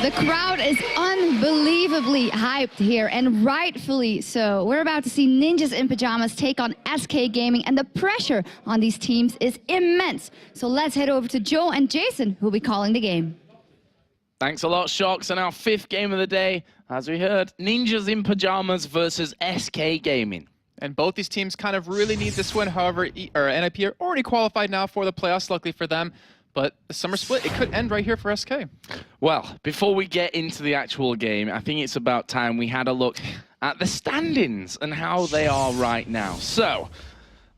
The crowd is unbelievably hyped here, and rightfully so. We're about to see Ninjas in Pajamas take on SK Gaming, and the pressure on these teams is immense. So let's head over to Joe and Jason, who'll be calling the game. Thanks a lot, Shocks. And our fifth game of the day, as we heard, Ninjas in Pajamas versus SK Gaming. And both these teams kind of really need this win. However, NIP are already qualified now for the playoffs, luckily for them. But the summer split, it could end right here for SK. Well, before we get into the actual game, I think it's about time we had a look at the standings and how they are right now. So,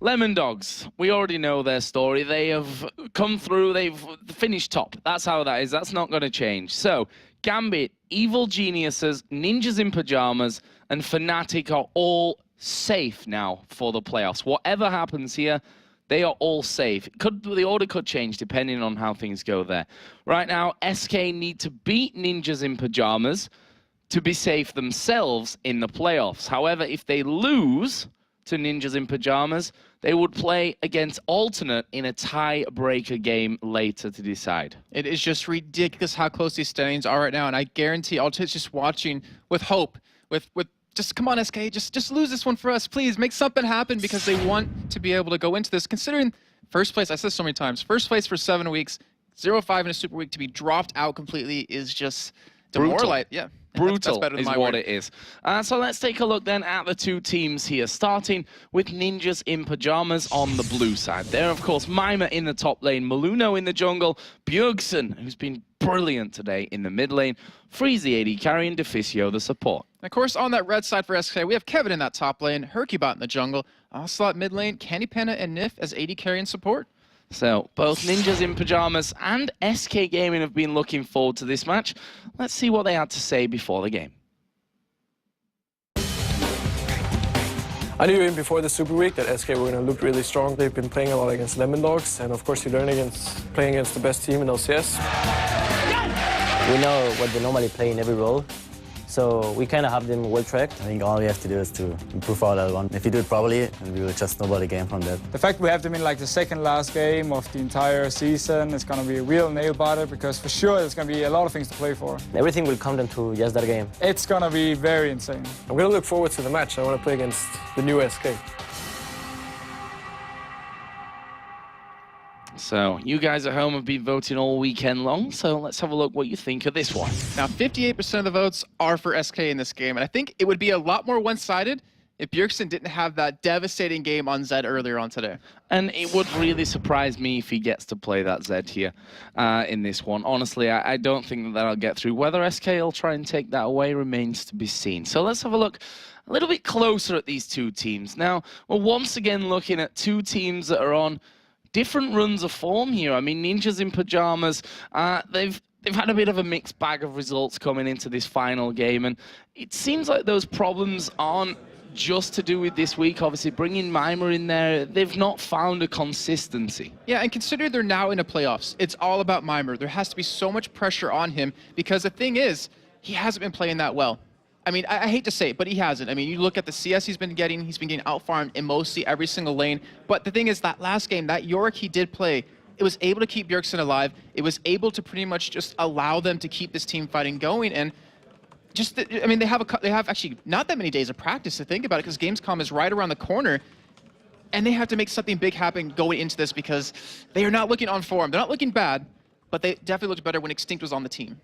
Lemon Dogs, we already know their story. They have come through, they've finished top. That's how that is. That's not going to change. So, Gambit, Evil Geniuses, Ninjas in Pajamas, and Fnatic are all safe now for the playoffs. Whatever happens here, they are all safe. The order could change depending on how things go there. Right now, SK need to beat Ninjas in Pajamas to be safe themselves in the playoffs. However, if they lose to Ninjas in Pajamas, they would play against Alternate in a tiebreaker game later to decide. It is just ridiculous how close these standings are right now, and I guarantee Alternate just watching with hope, with just come on, SK, just lose this one for us, please. Make something happen because they want to be able to go into this. Considering first place, I said so many times, first place for 7 weeks, 0-5 in a Super Week to be dropped out completely is just demoralizing. Yeah, brutal that's better than is my what word. it is. So let's take a look then at the two teams here, starting with Ninjas in Pajamas on the blue side. There, of course, Mimer in the top lane, Maluno in the jungle, Bjergsen, who's been brilliant today in the mid lane, Freeze the AD carry, and Deficio the support. Of course, on that red side for SK, we have Kevin in that top lane, Hercubot in the jungle, Ocelot mid lane, Candy Penna and Nif as AD carry and support. So, both Ninjas in Pajamas and SK Gaming have been looking forward to this match. Let's see what they had to say before the game. I knew even before the Super Week that SK were going to look really strong. They've been playing a lot against Lemon Dogs, and of course you learn playing against the best team in LCS. We know what they normally play in every role, so we kind of have them well tracked. I think all we have to do is to improve our L1. If we do it properly, we will just snowball the game from that. The fact we have them in like the second last game of the entire season is going to be a real nail-biter because for sure there's going to be a lot of things to play for. Everything will come down to just that game. It's going to be very insane. I'm going to look forward to the match. I want to play against the new SK. So, you guys at home have been voting all weekend long, so let's have a look what you think of this one. Now, 58% of the votes are for SK in this game, and I think it would be a lot more one-sided if Bjergsen didn't have that devastating game on Zed earlier on today. And it would really surprise me if he gets to play that Zed here in this one. Honestly, I don't think that'll get through. Whether SK will try and take that away remains to be seen. So let's have a look a little bit closer at these two teams. Now, we're once again looking at two teams that are on different runs of form here. I mean, Ninjas in Pajamas, they've had a bit of a mixed bag of results coming into this final game, and it seems like those problems aren't just to do with this week. Obviously, bringing Mimer in there, they've not found a consistency. Yeah, and consider they're now in the playoffs. It's all about Mimer. There has to be so much pressure on him because the thing is, he hasn't been playing that well. I mean, I hate to say it, but he hasn't. I mean, you look at the CS he's been getting out-farmed in mostly every single lane. But the thing is, that last game, that Yorick he did play, it was able to keep Bjergsen alive. It was able to pretty much just allow them to keep this team fighting going. And just, I mean, they have actually not that many days of practice to think about it because Gamescom is right around the corner. And they have to make something big happen going into this because they are not looking on form. They're not looking bad, but they definitely looked better when Extinct was on the team.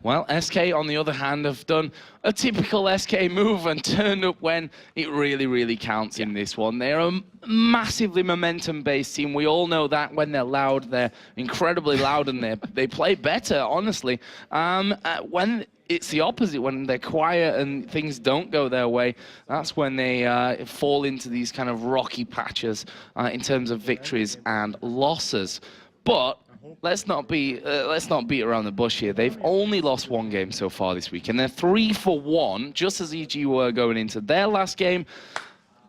Well, SK, on the other hand, have done a typical SK move and turned up when it really, really counts in this one. They're a massively momentum-based team. We all know that when they're loud, they're incredibly loud, and they play better, honestly. When it's the opposite, when they're quiet and things don't go their way, that's when they fall into these kind of rocky patches in terms of victories and losses. But let's not beat around the bush here. They've only lost one game so far this week, and they're 3-for-1, just as EG were going into their last game.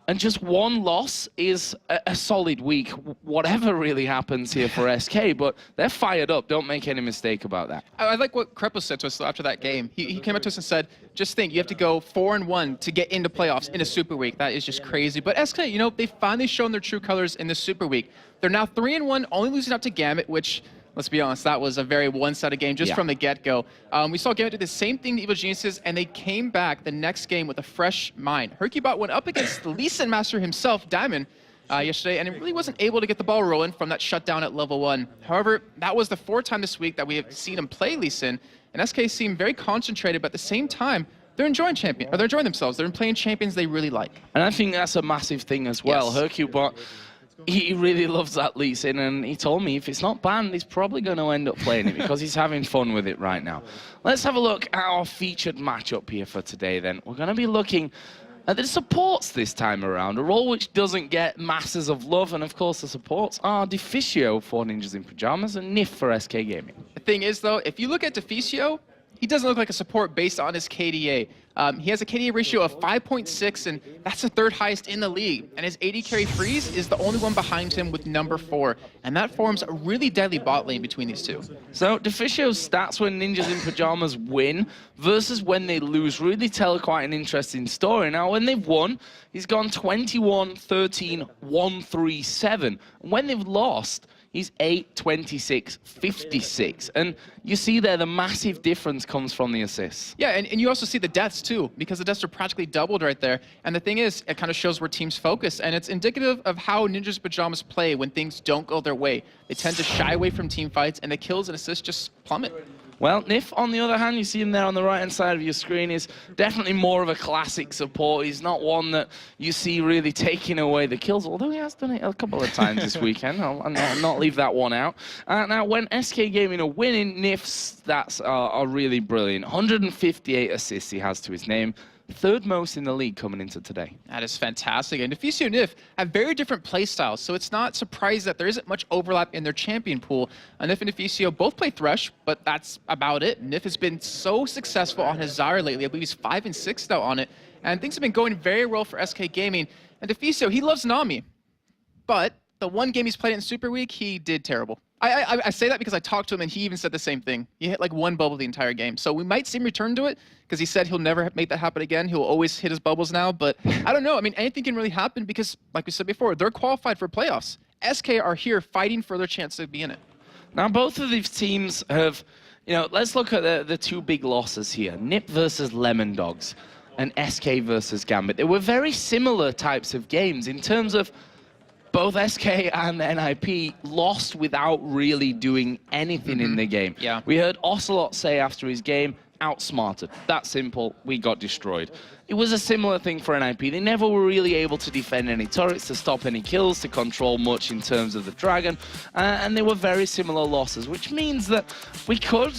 And just one loss is a solid week, whatever really happens here for SK, but they're fired up. Don't make any mistake about that. I like what Kreppel said to us after that game. He came up to us and said, just think, you have to go 4-1 to get into playoffs in a Super Week. That is just crazy. But SK, you know, they've finally shown their true colors in the Super Week. They're now 3-1, only losing out to Gambit, which Let's be honest, that was a very one-sided game just from the get-go. We saw Gambit do the same thing to Evil Geniuses, and they came back the next game with a fresh mind. Hercubot went up against the Lee Sin Master himself, Diamond, yesterday, and it really wasn't able to get the ball rolling from that shutdown at level 1. However, that was the 4th time this week that we have seen him play Lee Sin, and SK seemed very concentrated, but at the same time, they're enjoying they're enjoying themselves. They're playing champions they really like. And I think that's a massive thing as well. Yes. Hercubot, he really loves that Lee Sin, and he told me if it's not banned, he's probably going to end up playing it because he's having fun with it right now. Let's have a look at our featured matchup here for today then. We're going to be looking at the supports this time around, a role which doesn't get masses of love, and of course the supports are Deficio for Ninjas in Pyjamas and Nif for SK Gaming. The thing is, though, if you look at Deficio, he doesn't look like a support based on his KDA. He has a KDA ratio of 5.6, and that's the 3rd highest in the league. And his AD carry Freeze is the only one behind him with number 4. And that forms a really deadly bot lane between these two. So Deficio's stats when Ninjas in Pyjamas win versus when they lose really tell quite an interesting story. Now, when they've won, he's gone 21, 13, 1, 3, 7. And when they've lost, he's 8, 26, 56. And you see there the massive difference comes from the assists. Yeah, and you also see the deaths too, because the deaths are practically doubled right there. And the thing is, it kind of shows where teams focus, and it's indicative of how Ninjas Pyjamas play when things don't go their way. They tend to shy away from team fights, and the kills and assists just plummet. Well, Nif, on the other hand, you see him there on the right-hand side of your screen, is definitely more of a classic support. He's not one that you see really taking away the kills, although he has done it a couple of times this weekend. I'll not leave that one out. Now, when SK Gaming are winning, Nif's stats are really brilliant. 158 assists he has to his name. 3rd most in the league coming into today. That is fantastic. And Deficio and Nif have very different play styles, so it's not surprising that there isn't much overlap in their champion pool. Nif and Deficio both play Thresh, but that's about it. Nif has been so successful on his Zyra lately. I believe he's 5 and 6 now on it. And things have been going very well for SK Gaming. And Deficio, he loves Nami. But the one game he's played in Super Week, he did terrible. I say that because I talked to him and he even said the same thing. He hit like 1 bubble the entire game. So we might see him return to it because he said he'll never make that happen again. He'll always hit his bubbles now. But I don't know. I mean, anything can really happen because, like we said before, they're qualified for playoffs. SK are here fighting for their chance to be in it. Now, both of these teams have, let's look at the 2 big losses here. Nip versus Lemon Dogs and SK versus Gambit. They were very similar types of games in terms of both SK and NIP lost without really doing anything in the game. Yeah. We heard Ocelot say after his game, outsmarted. That simple, we got destroyed. It was a similar thing for NIP. They never were really able to defend any turrets, to stop any kills, to control much in terms of the Dragon, and they were very similar losses, which means that we could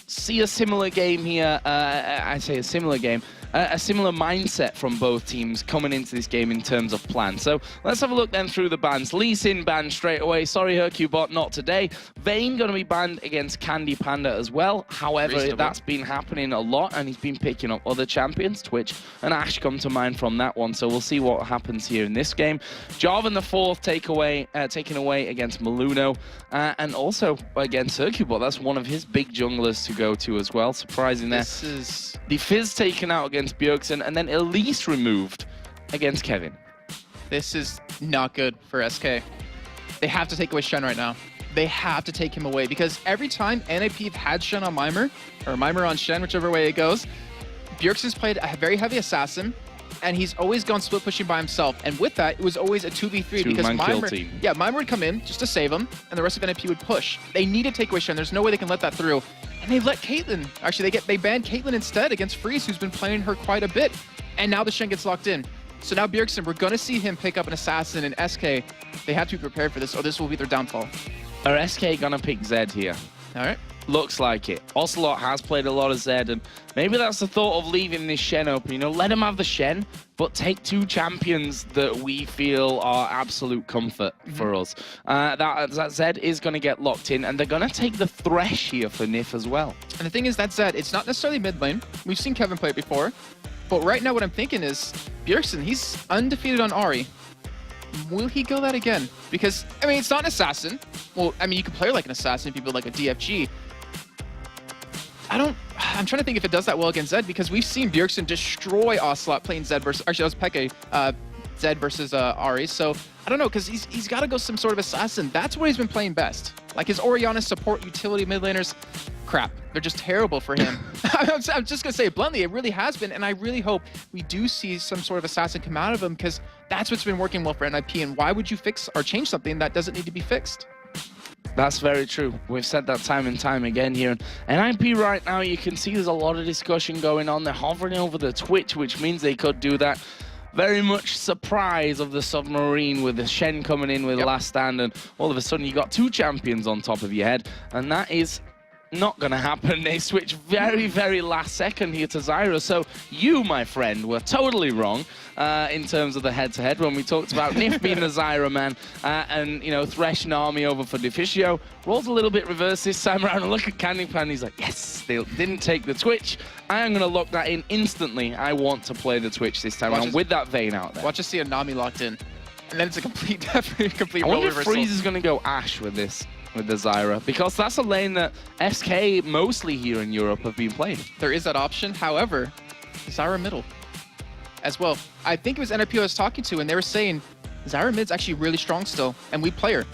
see a similar game here. I say a similar game. A similar mindset from both teams coming into this game in terms of plan. So let's have a look then through the bans. Lee Sin banned straight away. Sorry, Hercubot, not today. Vayne going to be banned against Candy Panda as well. However, that's been happening a lot, and he's been picking up other champions. Twitch and Ash come to mind from that one. So we'll see what happens here in this game. Jarvan the 4th taken away against Maluno, and also against Hercubot. That's one of his big junglers to go to as well. Surprising there. This is the Fizz taken out against Bjergsen, and then Elise removed against Kevin. This is not good for SK. They have to take away Shen right now. They have to take him away because every time NIP have had Shen on Mimer, or Mimer on Shen, whichever way it goes, Bjergsen's played a very heavy assassin, and he's always gone split pushing by himself. And with that, it was always a 2v3 because Mimer would come in just to save him, and the rest of NIP would push. They need to take away Shen. There's no way they can let that through. And they let Caitlyn. Actually, they banned Caitlyn instead against Freeze, who's been playing her quite a bit. And now the Shen gets locked in. So now Bjergsen, we're going to see him pick up an assassin, and SK, they have to be prepared for this, or this will be their downfall. Are SK going to pick Zed here? All right. Looks like it. Ocelot has played a lot of Zed, and maybe that's the thought of leaving this Shen open. Let him have the Shen, but take 2 champions that we feel are absolute comfort for us. That Zed is going to get locked in, and they're going to take the Thresh here for Nif as well. And the thing is, that Zed, it's not necessarily mid lane. We've seen Kevin play it before. But right now what I'm thinking is, Bjergsen, he's undefeated on Ahri. Will he go that again? Because, I mean, it's not an assassin. Well, I mean, you can play like an assassin if you build like a DFG. I'm trying to think if it does that well against Zed, because we've seen Bjergsen destroy Ocelot playing Zed versus, actually that was Peke, Zed versus Ahri. So I don't know, because he's got to go some sort of assassin. That's what he's been playing best. Like his Orianna support utility mid laners, crap. They're just terrible for him. I'm just going to say it bluntly, it really has been, and I really hope we do see some sort of assassin come out of him, because that's what's been working well for NIP, and why would you fix or change something that doesn't need to be fixed? That's very true. We've said that time and time again here. And NIP right now, you can see there's a lot of discussion going on. They're hovering over the Twitch, which means they could do that. Very much surprise of the submarine with the Shen coming in with last stand, and all of a sudden you got 2 champions on top of your head, and that is not going to happen. They switch very, very last second here to Zyra. So you, my friend, were totally wrong in terms of the head-to-head when we talked about Nif being the Zyra man and, you know, Thresh and Army over for Deficio. Rolls a little bit reverse this time around, and look at Candy Pan. He's like, yes, they didn't take the Twitch. I am going to lock that in instantly. I want to play the Twitch this time around with that Vayne out there. Watch us see a Nami locked in. And then it's a complete role reversal. I wonder if Freeze is going to go Ashe with this. With the Zyra, because that's a lane that SK mostly here in Europe have been playing. There is that option. However, Zyra middle as well. I think it was NIP I was talking to, and they were saying Zyra mid's actually really strong still, and we play her.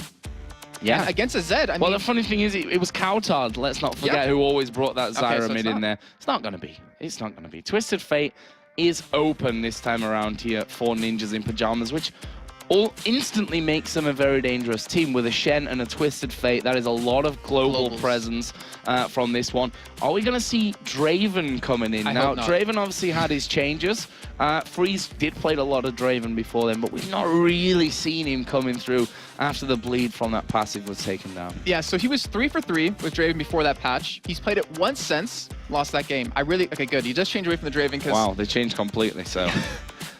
Yeah. And against a Zed, I mean... the funny thing is, it was Cowtard, let's not forget, who always brought that Zyra mid in there. It's not going to be. It's not going to be. Twisted Fate is open this time around here for Ninjas in Pajamas, which all instantly makes them a very dangerous team with a Shen and a Twisted Fate. That is a lot of global presence from this one. Are we going to see Draven coming in? Now, Draven obviously had his changes. Freeze did play a lot of Draven before then, but we've not really seen him coming through after the bleed from that passive was taken down. Yeah, so he was 3 for 3 with Draven before that patch. He's played it once since, lost that game. Okay, good. He just changed away from the Draven because... Wow, they changed completely, so...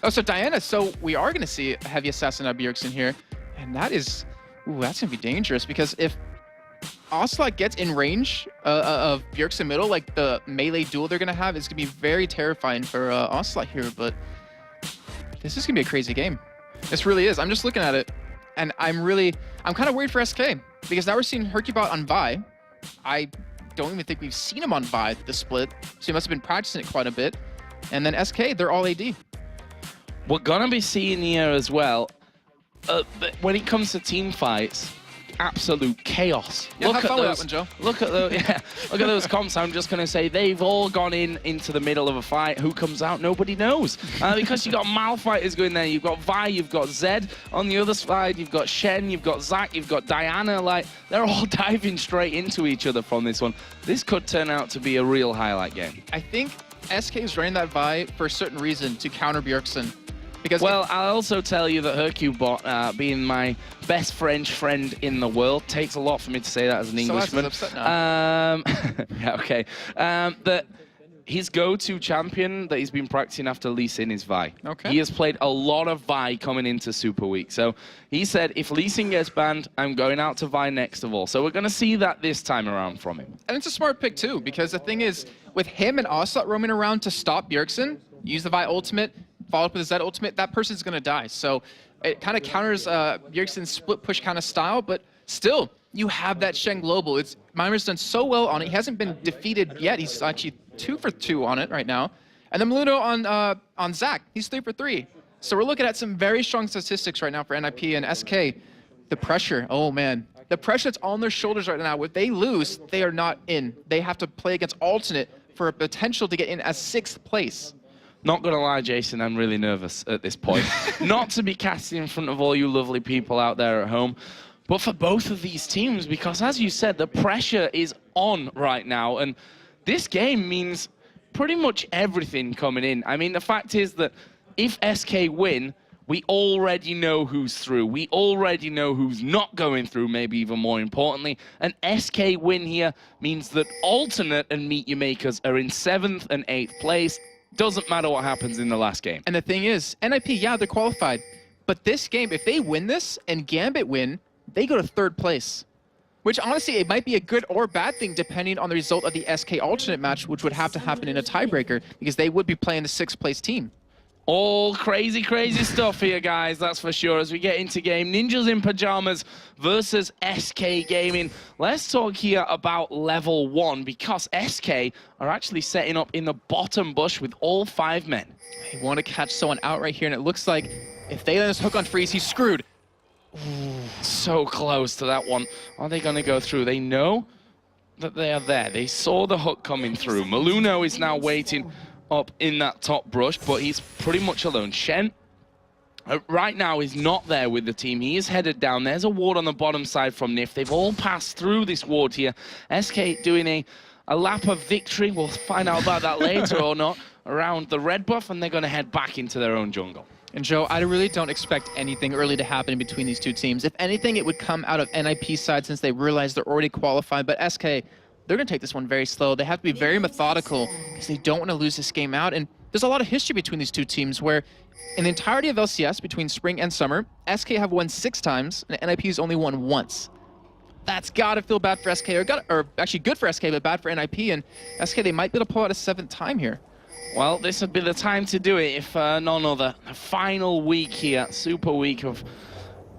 Oh, so Diana, so we are going to see a heavy assassin of Bjergsen here, and that is, that's going to be dangerous, because if Ocelot gets in range of Bjergsen middle, like the melee duel they're going to have, is going to be very terrifying for Ocelot here, but this is going to be a crazy game. This really is. I'm just looking at it, and I'm kind of worried for SK, because now we're seeing Hercubot on Vi. I don't even think we've seen him on Vi, the split, so he must have been practicing it quite a bit. And then SK, they're all AD. We're going to be seeing here as well, when it comes to team fights, absolute chaos. Yeah, have fun with that one, Joe. Look at those comps. I'm just going to say they've all gone into the middle of a fight. Who comes out? Nobody knows. Because you've got Malphiters going there. You've got Vi, you've got Zed. On the other side, you've got Shen, you've got Zac, you've got Diana. Like, they're all diving straight into each other from this one. This could turn out to be a real highlight game. I think SK is running that Vi for a certain reason, to counter Bjergsen. Because I'll also tell you that Hercubot, being my best French friend in the world, takes a lot for me to say that as an Englishman. Upset now. Yeah, okay. That his go-to champion that he's been practicing after Lee Sin is Vi. Okay. He has played a lot of Vi coming into Super Week. So he said, if Lee Sin gets banned, I'm going out to Vi next of all. So we're going to see that this time around from him. And it's a smart pick too, because the thing is, with him and Ocelot roaming around to stop Bjergsen, use the Vi ultimate, follow up with the Zed ultimate, that person's going to die. So it kind of counters Bjergsen's split push kind of style, but still, you have that Shen global. Mimer's done so well on it. He hasn't been defeated yet. He's actually 2 for 2 on it right now. And then Maluno on Zac, he's 3 for 3. So we're looking at some very strong statistics right now for NIP and SK. The pressure, oh man. The pressure that's on their shoulders right now, if they lose, they are not in. They have to play against alternate for a potential to get in as 6th place. Not gonna lie, Jason, I'm really nervous at this point. Not to be casting in front of all you lovely people out there at home, but for both of these teams, because as you said, the pressure is on right now, and this game means pretty much everything coming in. I mean, the fact is that if SK win, we already know who's through. We already know who's not going through, maybe even more importantly. An SK win here means that alternate and Meet Your Makers are in 7th and 8th place. Doesn't matter what happens in the last game. And the thing is, NIP, yeah, they're qualified. But this game, if they win this and Gambit win, they go to 3rd place. Which honestly, it might be a good or bad thing depending on the result of the SK alternate match, which would have to happen in a tiebreaker because they would be playing the 6th place team. All crazy, crazy stuff here, guys, that's for sure. As we get into game, Ninjas in Pajamas versus SK Gaming. Let's talk here about level 1, because SK are actually setting up in the bottom bush with all 5 men. They want to catch someone out right here, and it looks like if they let us hook on Freeze, he's screwed. So close to that one. Are they going to go through? They know that they are there. They saw the hook coming through. Maluno is now waiting up in that top brush, but he's pretty much alone. Shen, right now, is not there with the team. He is headed down. There's a ward on the bottom side from NIF. They've all passed through this ward here. SK doing a lap of victory. We'll find out about that later or not, around the red buff, and they're going to head back into their own jungle. And Joe, I really don't expect anything early to happen between these two teams. If anything, it would come out of NIP's side since they realize they're already qualified. But SK, they're going to take this one very slow. They have to be very methodical because they don't want to lose this game out. And there's a lot of history between these two teams where in the entirety of LCS, between spring and summer, SK have won 6 times and NIP's only won once. That's got to feel bad for SK, or actually good for SK, but bad for NIP. And SK, they might be able to pull out a 7th time here. Well, this would be the time to do it if none other. The final week here, super week of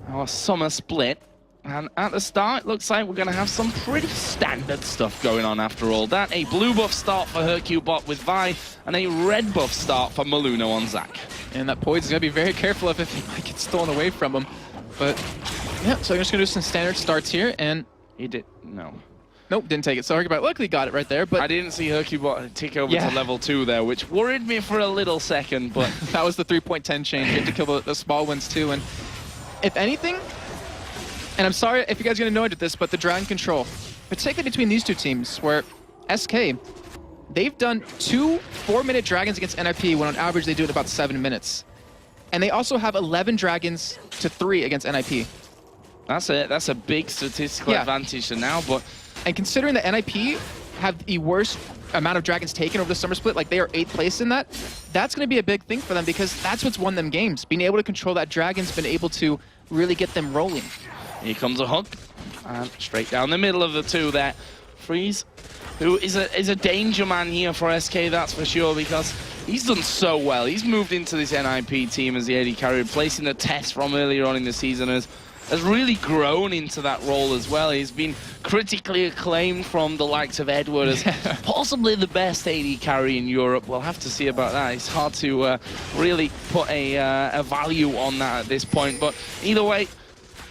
our summer split. And at the start, it looks like we're going to have some pretty standard stuff going on after all that. A blue buff start for Hercubot with Vi, and a red buff start for Maluno on Zac. And that Poise is going to be very careful of if he might get stolen away from him. But, yeah, so I'm just going to do some standard starts here, and... He did... no. Nope, didn't take it. So Hercubot luckily got it right there, but... I didn't see Hercubot tick over to level 2 there, which worried me for a little second, but... that was the 3.10 change. You had to kill the small ones too, and if anything... And I'm sorry if you guys are going to annoyed with this, but the Dragon Control, particularly between these two teams, where SK, they've done 2 4-minute Dragons against NIP when on average they do it in about 7 minutes. And they also have 11 Dragons to 3 against NIP. That's it. That's a big statistical advantage to now, but... And considering that NIP have the worst amount of Dragons taken over the summer split, like they are 8th place in that, that's going to be a big thing for them because that's what's won them games. Being able to control that Dragon's been able to really get them rolling. Here comes a hook, and straight down the middle of the 2 there. Freeze, who is a danger man here for SK, that's for sure, because he's done so well. He's moved into this NIP team as the AD carry, replacing the test from earlier on in the season, has really grown into that role as well. He's been critically acclaimed from the likes of Edward as possibly the best AD carry in Europe. We'll have to see about that. It's hard to really put a value on that at this point, but either way,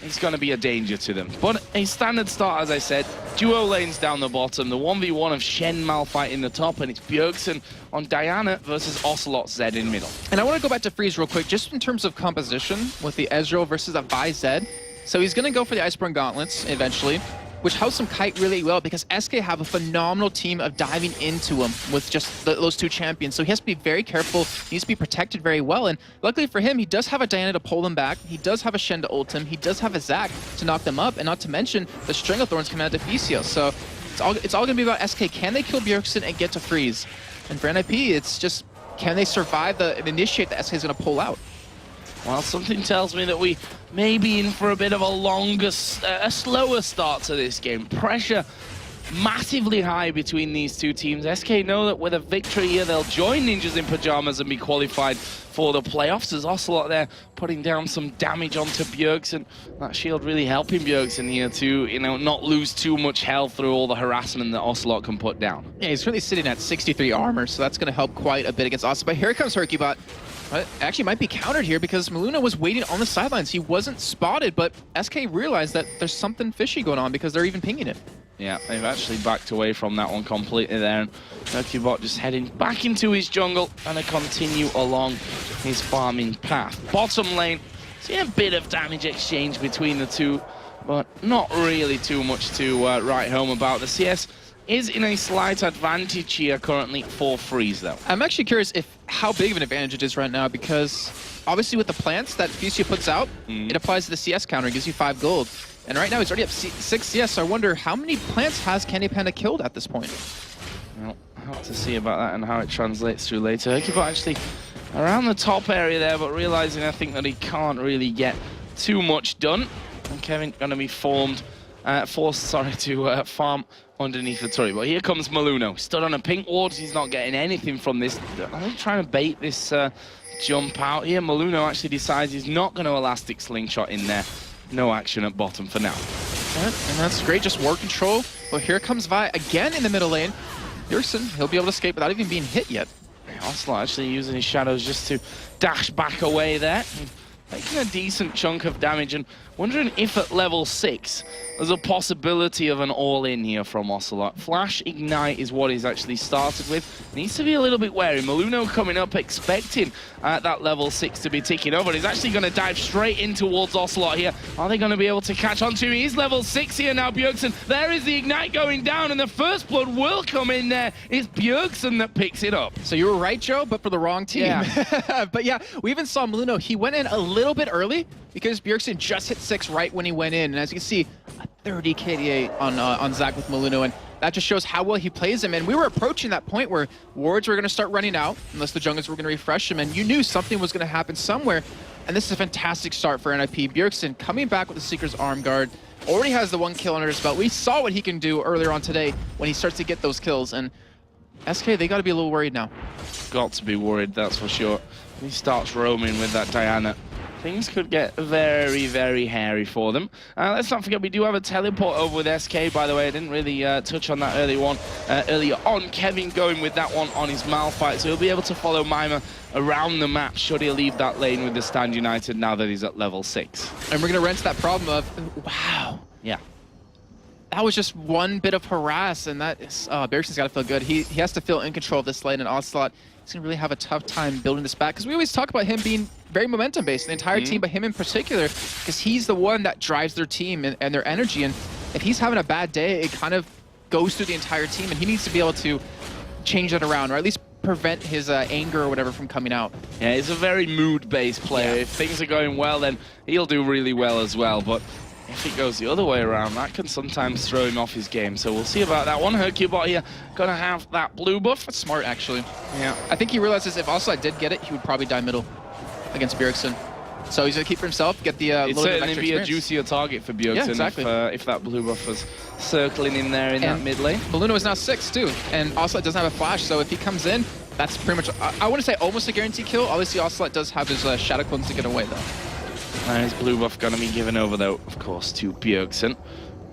it's going to be a danger to them. But a standard start, as I said, duo lanes down the bottom, the 1v1 of Shen Malphite in the top, and it's Bjergsen on Diana versus Ocelot Zed in middle. And I want to go back to Freeze real quick, just in terms of composition with the Ezreal versus a Vi Zed. So he's going to go for the Iceborne Gauntlets eventually, which helps him kite really well because SK have a phenomenal team of diving into him with just those 2 champions. So he has to be very careful, he needs to be protected very well. And luckily for him, he does have a Diana to pull them back. He does have a Shen to ult him. He does have a Zac to knock them up. And not to mention the Stranglethorns coming out of Deficio. So it's all going to be about SK. Can they kill Bjergsen and get to Freeze? And for NIP, it's just, can they survive the initiate that SK is going to pull out? Well, something tells me that we may be in for a bit of a slower start to this game. Pressure massively high between these two teams. SK know that with a victory here, they'll join Ninjas in Pajamas and be qualified for the playoffs. As Ocelot there putting down some damage onto Bjergsen. That shield really helping Bjergsen here to, not lose too much health through all the harassment that Ocelot can put down. Yeah, he's currently sitting at 63 armor, so that's going to help quite a bit against Ocelot. But here comes Hercubot. It actually might be countered here because Maluno was waiting on the sidelines. He wasn't spotted, but SK realized that there's something fishy going on because they're even pinging it. Yeah, they've actually backed away from that one completely there. And Hercubot just heading back into his jungle and continue along his farming path. Bottom lane, see a bit of damage exchange between the 2, but not really too much to write home about. The CS is in a slight advantage here currently for Freeze, though. I'm actually curious how big of an advantage it is right now, because obviously with the plants that Deficio puts out, it applies to the CS counter, gives you 5 gold. And right now he's already up 6 CS, so I wonder how many plants has Candy Panda killed at this point? Well, I'll have to see about that and how it translates through later. Hercubot actually around the top area there, but realizing I think that he can't really get too much done. And Kevin going to be forced to farm underneath the turret. But here comes Maluno. Stood on a pink ward. He's not getting anything from this. I'm trying to bait this jump out here. Maluno actually decides he's not going to elastic slingshot in there. No action at bottom for now. And that's great, just ward control. Well, here comes Vi again in the middle lane. Bjergsen, he'll be able to escape without even being hit yet. Ocelot actually using his shadows just to dash back away there. taking a decent chunk of damage, and wondering if at level 6 there's a possibility of an all-in here from Ocelot. Flash Ignite is what he's actually started with. Needs to be a little bit wary. Maluno coming up expecting that level 6 to be ticking over. He's actually going to dive straight in towards Ocelot here. Are they going to be able to catch on to him? He's level 6 here now, Bjergsen. There is the Ignite going down, and the first blood will come in there. It's Bjergsen that picks it up. So you were right, Joe, but for the wrong team. Yeah. But yeah, we even saw Maluno. He went in a little bit early because Bjergsen just hit 6 right when he went in. And as you can see, a 30 KDA on Zach with Maluno. And that just shows how well he plays him. And we were approaching that point where wards were going to start running out unless the junglers were going to refresh him. And you knew something was going to happen somewhere. And this is a fantastic start for NIP. Bjergsen coming back with the Seeker's Arm Guard. Already has the 1 kill under his belt. We saw what he can do earlier on today when he starts to get those kills. And SK, they got to be a little worried now. Got to be worried, that's for sure. He starts roaming with that Diana. Things could get very, very hairy for them. Let's not forget, we do have a teleport over with SK, by the way. I didn't really touch on that earlier on. Kevin going with that one on his Malphite, so he'll be able to follow Mima around the map should he leave that lane with the Stand United now that he's at level 6. And we're going to run into that problem of, wow. Yeah. That was just one bit of harass, and that is, Bjergsen's got to feel good. He has to feel in control of this lane, and Ocelot is going to really have a tough time building this back, because we always talk about him being very momentum-based, the entire team, but him in particular, because he's the one that drives their team and their energy, and if he's having a bad day, it kind of goes through the entire team, and he needs to be able to change that around, or at least prevent his anger or whatever from coming out. Yeah, he's a very mood-based player. Yeah. If things are going well, then he'll do really well as well, but if it goes the other way around, that can sometimes throw him off his game. So we'll see about that one. Hercubot here going to have that blue buff. That's smart, actually. Yeah. I think he realizes if Ocelot did get it, he would probably die middle against Bjergsen. So he's going to keep for himself, get the It'd little bit of certainly extra be a experience. juicier target for Bjergsen, Yeah, exactly. if that blue buff was circling in there in that mid lane. Maluno is now 6 too, and Ocelot doesn't have a flash, so if he comes in, that's pretty much, I wouldn't say almost a guaranteed kill. Obviously, Ocelot does have his Shadow Clones to get away, though. His blue buff going to be given over, though, of course, to Bjergsen.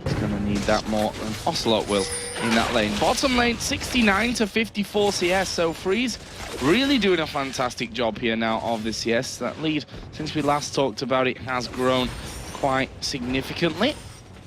He's going to need that more than Ocelot will in that lane. Bottom lane, 69 to 54 CS, so Freeze really doing a fantastic job here now of the CS. That lead, since we last talked about it, has grown quite significantly,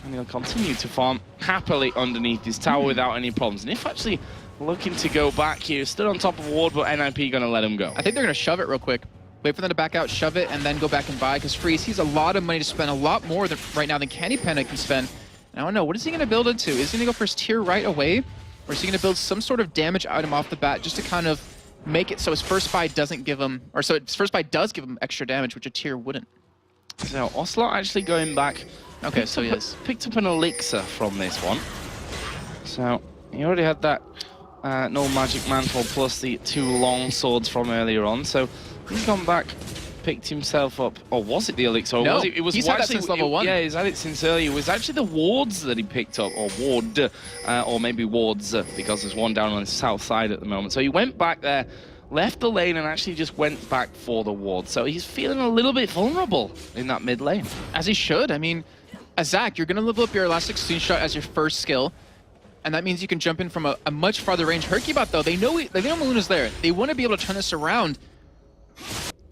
and he'll continue to farm happily underneath his tower without any problems. And if actually looking to go back here, stood on top of a ward, but NIP going to let him go. I think they're going to shove it real quick. Wait for them to back out, shove it, and then go back and buy, because Freeze, he's a lot of money to spend, a lot more right now than Candy Panda can spend. And I don't know, what is he going to build into? Is he going to go for his tier right away? Or is he going to build some sort of damage item off the bat just to kind of make it so his first buy doesn't give him, or so his first buy does give him extra damage, which a tier wouldn't? So Ocelot actually going back. Okay, so he is. Picked up an elixir from this one. So he already had that no magic mantle plus the 2 long swords from earlier on. So he's gone back, picked himself up. Or was it the elixir? Or no, was it was he's had that since level 1. Yeah, he's had it since earlier. It was actually the wards that he picked up, or ward, or maybe wards, because there's one down on the south side at the moment. So he went back there, left the lane, and actually just went back for the ward. So he's feeling a little bit vulnerable in that mid lane. As he should. I mean, as Zach, you're going to level up your Elastic Slingshot as your first skill. And that means you can jump in from a much farther range. Hercubot, though, they know Maluno's there. They want to be able to turn this around.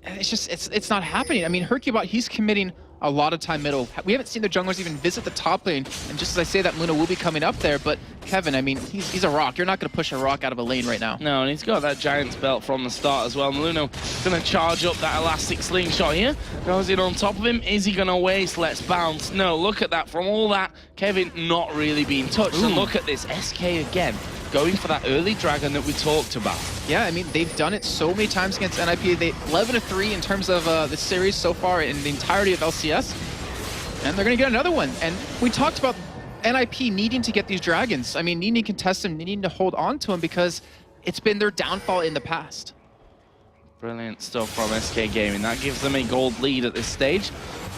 And it's just, it's not happening. I mean, Hercubot, he's committing a lot of time middle. We haven't seen the junglers even visit the top lane. And just as I say that, Maluno will be coming up there. But Kevin, I mean, he's a rock. You're not going to push a rock out of a lane right now. No, and he's got that Giant's Belt from the start as well. Maluno going to charge up that Elastic Slingshot here. Goes in on top of him. Is he going to waste? Let's bounce. No, look at that. From all that, Kevin not really being touched. Ooh. And look at this. SK again, going for that early dragon that we talked about. Yeah, I mean, they've done it so many times against NIP. They 11-3 in terms of the series so far in the entirety of LCS. And they're going to get another one. And we talked about NIP needing to get these dragons. I mean, needing to contest them, needing to hold on to them because it's been their downfall in the past. Brilliant stuff from SK Gaming. That gives them a gold lead at this stage.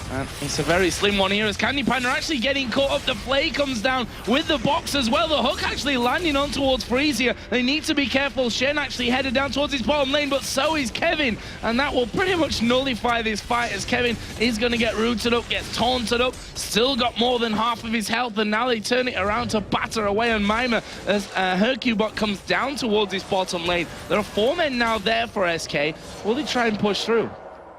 And it's a very slim one here as Candy Panda actually getting caught up. The Flay comes down with the box as well. The hook actually landing on towards Freeze here. They need to be careful. Shen actually headed down towards his bottom lane, but so is Kevin. And that will pretty much nullify this fight as Kevin is going to get rooted up, gets taunted up. Still got more than half of his health, and now they turn it around to batter away on Mima as Hercubot comes down towards his bottom lane. There are 4 men now there for SK. Will they try and push through?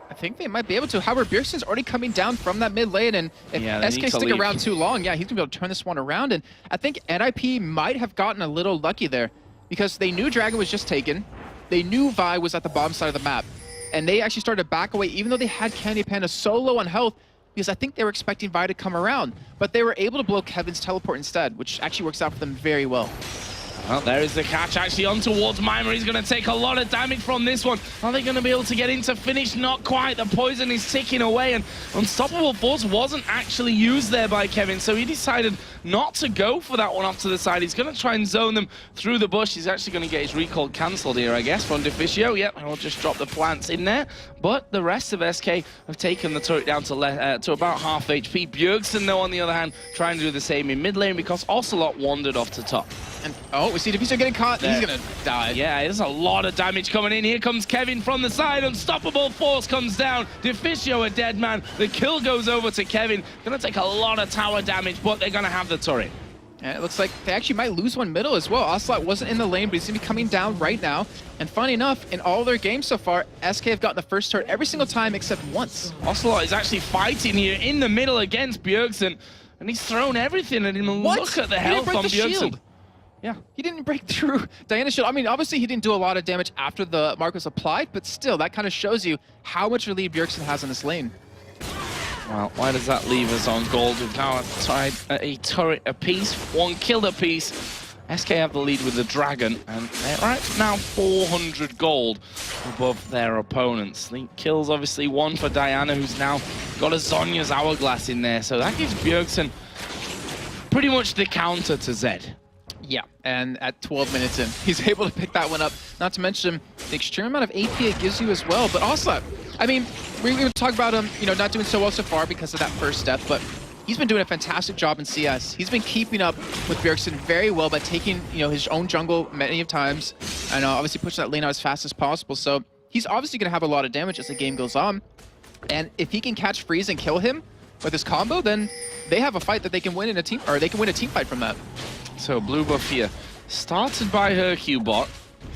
I think they might be able to. However, Bjergsen's already coming down from that mid lane, and if Yeah, SK stick around too long, yeah, he's going to be able to turn this one around. And I think NIP might have gotten a little lucky there because they knew Dragon was just taken. They knew Vi was at the bottom side of the map, and they actually started to back away, even though they had Candy Panda so low on health, because I think they were expecting Vi to come around. But they were able to blow Kevin's teleport instead, which actually works out for them very well. Well, there is the catch actually on towards Mimir. He's going to take a lot of damage from this one. Are they going to be able to get into finish? Not quite. The poison is ticking away, and Unstoppable Force wasn't actually used there by Kevin, so he decided not to go for that one off to the side. He's going to try and zone them through the bush. He's actually going to get his recall cancelled here, I guess, from Deficio. Yep, and we'll just drop the plants in there. But the rest of SK have taken the turret down to about half HP. Bjergsen, though, on the other hand, trying to do the same in mid lane because Ocelot wandered off to top. And oh, we see Deficio getting caught. There. He's going to die. Yeah, there's a lot of damage coming in. Here comes Kevin from the side. Unstoppable Force comes down. Deficio a dead man. The kill goes over to Kevin. Gonna take a lot of tower damage, but they're gonna have the turret. And it looks like they actually might lose one middle as well. Ocelot wasn't in the lane, but he's going to be coming down right now. And funny enough, in all their games so far, SK have gotten the first turret every single time except once. Ocelot is actually fighting here in the middle against Bjergsen, and he's thrown everything at him. And look at the health on Bjergsen. Yeah. He didn't break through Diana's shield. I mean, obviously he didn't do a lot of damage after the mark was applied, but still, that kind of shows you how much relief Bjergsen has in this lane. Well, why does that leave us on gold? We've now tied a turret apiece, one kill apiece. SK have the lead with the Dragon, and they're right now 400 gold above their opponents. The kills, obviously, one for Diana, who's now got a Zhonya's Hourglass in there, so that gives Bjergsen pretty much the counter to Zed. Yeah, and at 12 minutes in, he's able to pick that one up. Not to mention the extreme amount of AP it gives you as well. But also, I mean, we talk about him, you know, not doing so well so far because of that first step, but he's been doing a fantastic job in CS. He's been keeping up with Bjergsen very well by taking, you know, his own jungle many of times, and obviously pushing that lane out as fast as possible. So he's obviously going to have a lot of damage as the game goes on. And if he can catch Freeze and kill him with his combo, then they have a fight that they can win in a team, or they can win a team fight from that. So blue buff here, started by Hercubot.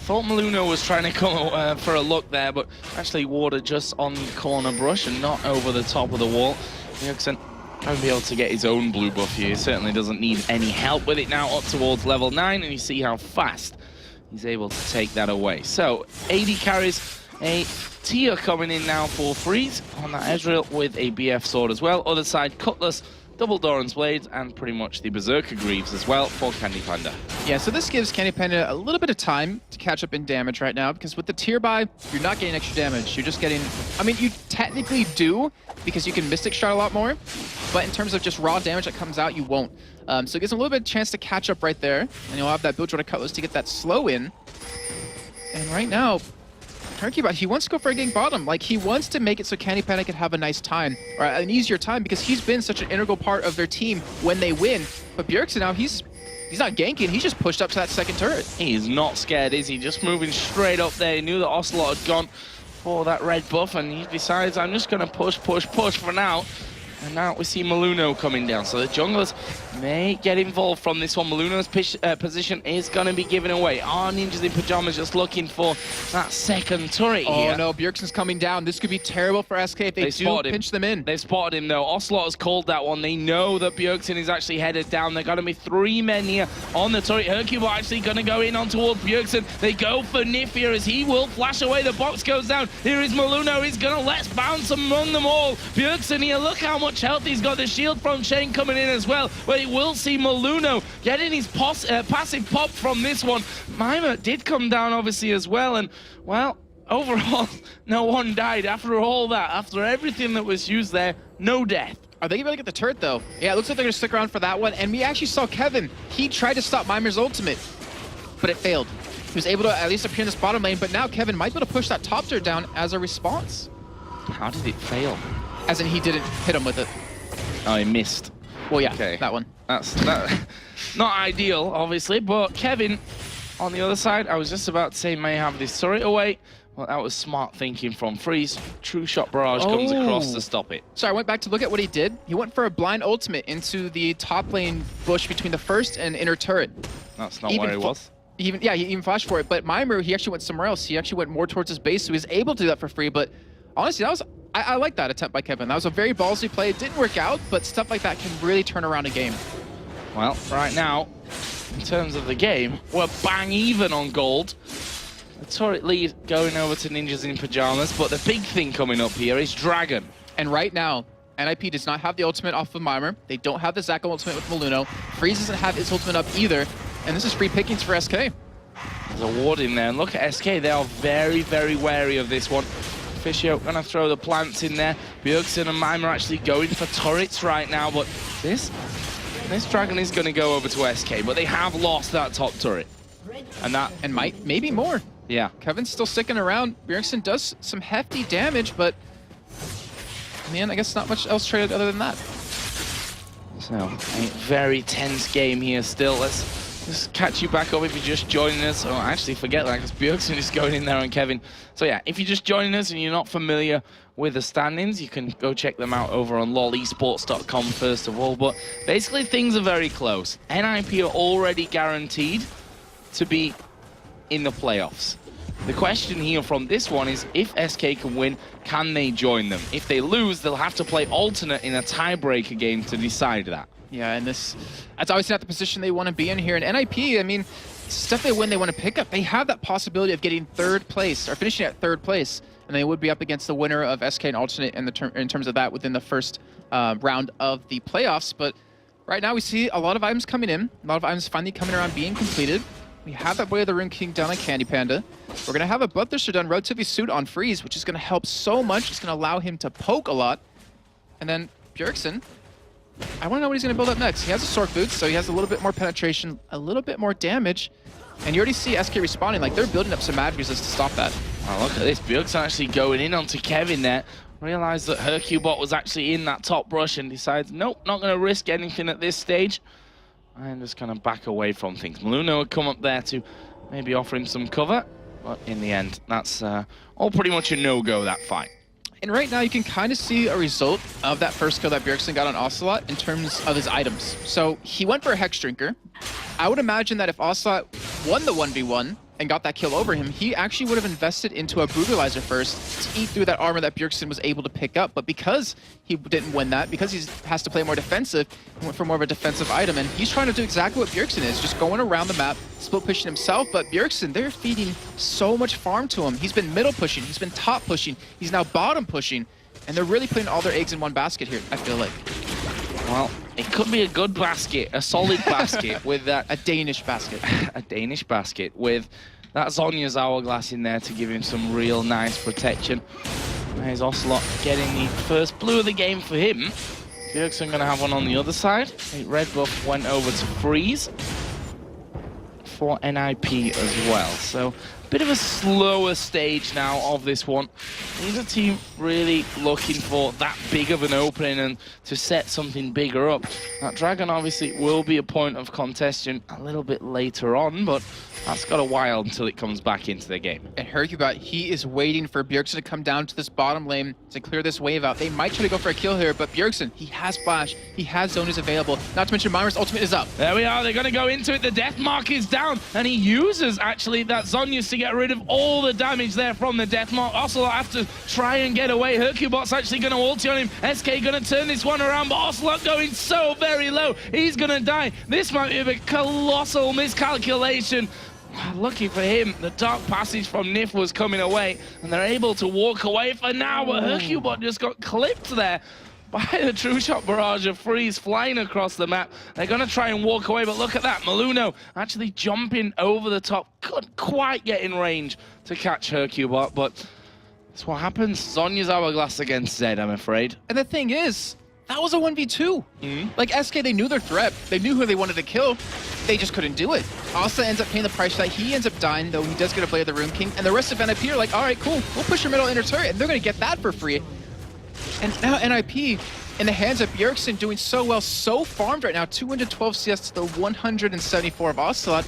Thought Maluno was trying to come for a look there, but actually warded just on the corner brush and not over the top of the wall. Bjergsen trying to be able to get his own blue buff here. He certainly doesn't need any help with it now, up towards level 9, and you see how fast he's able to take that away. So AD carries a Tia coming in now for Freeze on that Ezreal with a BF sword as well. Other side, Cutlass, double Doran's Blades, and pretty much the Berserker Greaves as well for Candy Panda. Yeah, so this gives Candy Panda a little bit of time to catch up in damage right now, because with the tier buy, you're not getting extra damage. You're just getting, I mean, you technically do, because you can Mystic Shard a lot more, but in terms of just raw damage that comes out, you won't. So it gives him a little bit of chance to catch up right there, and you'll have that Build Jordan Cutlass to get that slow in. And right now, Hercubot, he wants to go for a gang bottom. Like, he wants to make it so Candy Panda can have a nice time, or an easier time, because he's been such an integral part of their team when they win. But Bjergsen now, he's not ganking, he's just pushed up to that second turret. He is not scared, is he? Just moving straight up there. He knew that Ocelot had gone for that red buff, and he decides, I'm just going to push for now. And now we see Maluno coming down. So the junglers may get involved from this one. Maluno's position is going to be given away. Our Ninjas in Pajamas just looking for that second turret here. Oh no, Bjergsen's coming down. This could be terrible for SK if they do pinch them in. They've spotted him though. Ocelot has called that one. They know that Bjergsen is actually headed down. They're going to be 3 men here on the turret. Hercubot actually going to go in on towards Bjergsen. They go for Nif here as he will flash away. The box goes down. Here is Maluno. He's going to let's bounce among them all. Bjergsen here, look how much health he's got. The shield from Shane coming in as well, but he will see Maluno getting his passive pop from this one. Mimir did come down obviously as well, and well, overall no one died after all that. After everything that was used there, no death. Are they going to get the turret though? Yeah, it looks like they're going to stick around for that one. And we actually saw Kevin. He tried to stop Mimir's ultimate, but it failed. He was able to at least appear in this bottom lane, but now Kevin might be able to push that top turret down as a response. How did it fail? As in he didn't hit him with it. Oh, he missed. Well, yeah, okay. That one. That's not ideal, obviously, but Kevin, on the other side, I was just about to say may have this turret away. Well, that was smart thinking from Freeze. True Shot Barrage comes across to stop it. So I went back to look at what he did. He went for a blind ultimate into the top lane bush between the first and inner turret. That's not where he was. He even flashed for it, but Mimir, he actually went somewhere else. He actually went more towards his base, so he was able to do that for free, but honestly, that was I like that attempt by Kevin. That was a very ballsy play. It didn't work out, but stuff like that can really turn around a game. Well, right now, in terms of the game, we're bang even on gold. The turret lead going over to Ninjas in Pajamas, but the big thing coming up here is Dragon. And right now, NIP does not have the ultimate off of Mimer. They don't have the Zach ultimate with Maluno. Freeze doesn't have his ultimate up either. And this is free pickings for SK. There's a ward in there, and look at SK. They are very, very wary of this one. Fisio gonna throw the plants in there. Bjergsen and Mimer actually going for turrets right now, but this Dragon is gonna go over to SK, but they have lost that top turret. And might, maybe more. Yeah. Kevin's still sticking around. Bjergsen does some hefty damage, but man, I guess not much else traded other than that. So, a very tense game here still. Let's just catch you back up if you're just joining us. Oh, actually, forget that, because Bjergsen is going in there on Kevin. So yeah, if you're just joining us and you're not familiar with the standings, you can go check them out over on lolesports.com first of all. But basically, things are very close. NIP are already guaranteed to be in the playoffs. The question here from this one is, if SK can win, can they join them? If they lose, they'll have to play alternate in a tiebreaker game to decide that. Yeah, and that's obviously not the position they want to be in here. And NIP, I mean, stuff they win, they want to pick up. They have that possibility of getting third place, or finishing at third place, and they would be up against the winner of SK and alternate in terms of that within the first round of the playoffs. But right now we see a lot of items coming in, a lot of items finally coming around being completed. We have that Boy of the Rune King done on Candy Panda. We're going to have a Bloodthirster done relatively soon on Freeze, which is going to help so much. It's going to allow him to poke a lot. And then Bjergsen, I want to know what he's going to build up next. He has a Sork Boots, so he has a little bit more penetration, a little bit more damage. And you already see SK responding, like they're building up some magic resist to stop that. Oh, look at this. Bjergsen actually going in onto Kevin there. Realized that Hercubot was actually in that top brush and decides, nope, not going to risk anything at this stage. And just kind of back away from things. Maluno would come up there to maybe offer him some cover, but in the end, that's all pretty much a no-go, that fight. And right now, you can kind of see a result of that first kill that Bjergsen got on Ocelot in terms of his items. So he went for a Hex Drinker. I would imagine that if Ocelot won the 1v1 and got that kill over him, he actually would have invested into a Brutalizer first to eat through that armor that Bjergsen was able to pick up. But because he didn't win that, because he has to play more defensive, he went for more of a defensive item. And he's trying to do exactly what Bjergsen is, just going around the map, split pushing himself. But Bjergsen, they're feeding so much farm to him. He's been middle pushing, he's been top pushing, he's now bottom pushing. And they're really putting all their eggs in one basket here, I feel like. Well, it could be a good basket, a solid basket with that. A Danish basket. A Danish basket with that Zonya's Hourglass in there to give him some real nice protection. There's Ocelot getting the first blue of the game for him. Bjergsen going to have one on the other side. Red buff went over to Freeze for NIP as well. So a bit of a slower stage now of this one. Neither team really looking for that big of an opening and to set something bigger up. That Dragon obviously will be a point of contention a little bit later on, but that's got a while until it comes back into the game. And Hercubot, he is waiting for Bjergsen to come down to this bottom lane to clear this wave out. They might try to go for a kill here, but Bjergsen, he has Flash, he has Zonas available. Not to mention Mimer's ultimate is up. There we are, they're going to go into it. The death mark is down, and he uses actually that Zonya's to get rid of all the damage there from the death mark. Ocelot have to try and get away. Hercubot's actually going to ulti on him. SK going to turn this one around, but Ocelot going so very low. He's going to die. This might be a colossal miscalculation. Lucky for him, the Dark Passage from Nif was coming away, and they're able to walk away for now, but Hercubot just got clipped there by the True Shot barrage of Freeze flying across the map. They're going to try and walk away, but look at that. Maluno actually jumping over the top. Couldn't quite get in range to catch Hercubot, but that's what happens. Zonya's Hourglass against Zed, I'm afraid. And the thing is, that was a 1v2. Like SK, they knew their threat. They knew who they wanted to kill. They just couldn't do it. Asa ends up paying the price for that. He ends up dying, though he does get a Blade of the Rune King. And the rest of NIP are like, all right, cool. We'll push your middle inner turret. And they're going to get that for free. And now NIP, in the hands of Bjergsen, doing so well, so farmed right now, 212 CS to the 174 of Ocelot,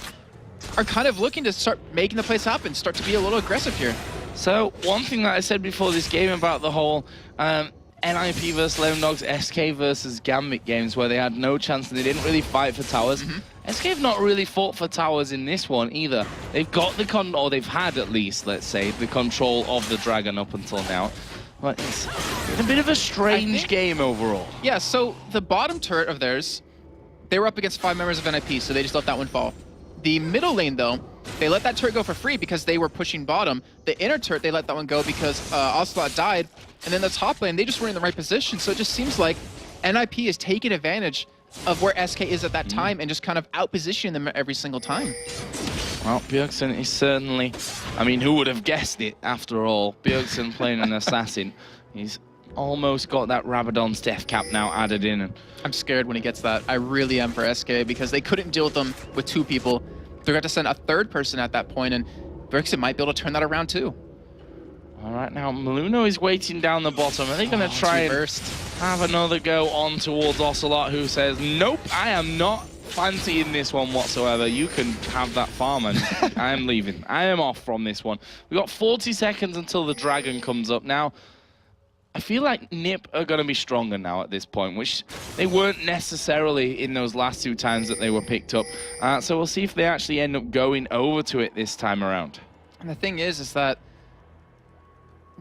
are kind of looking to start making the place happen, start to be a little aggressive here. So, one thing that I said before this game about the whole NIP versus Lemondogs, SK versus Gambit games where they had no chance and they didn't really fight for towers. SK have not really fought for towers in this one either. They've got the or they've had at least, let's say, the control of the Dragon up until now. But it's been a bit of a strange game overall. Yeah, so the bottom turret of theirs, they were up against 5 members of NIP, so they just let that one fall. The middle lane, though, they let that turret go for free because they were pushing bottom. The inner turret, they let that one go because Ocelot died. And then the top lane, they just weren't in the right position. So it just seems like NIP is taking advantage of where SK is at that time and just kind of out-positioning them every single time. Well, Bjergsen is certainly... I mean, who would have guessed it, after all? Bjergsen playing an assassin. He's almost got that Rabadon's death cap now added in. And I'm scared when he gets that. I really am for SK because they couldn't deal with them with 2 people. They're going to send a 3rd person at that point, and Bjergsen might be able to turn that around too. All right, now Maluno is waiting down the bottom. Are they going to try and have another go on towards Ocelot, who says, nope, I am not fancying this one whatsoever. You can have that farm, and I am leaving. I am off from this one. We've got 40 seconds until the dragon comes up. Now, I feel like NIP are going to be stronger now at this point, which they weren't necessarily in those last 2 times that they were picked up. So we'll see if they actually end up going over to it this time around. And the thing is that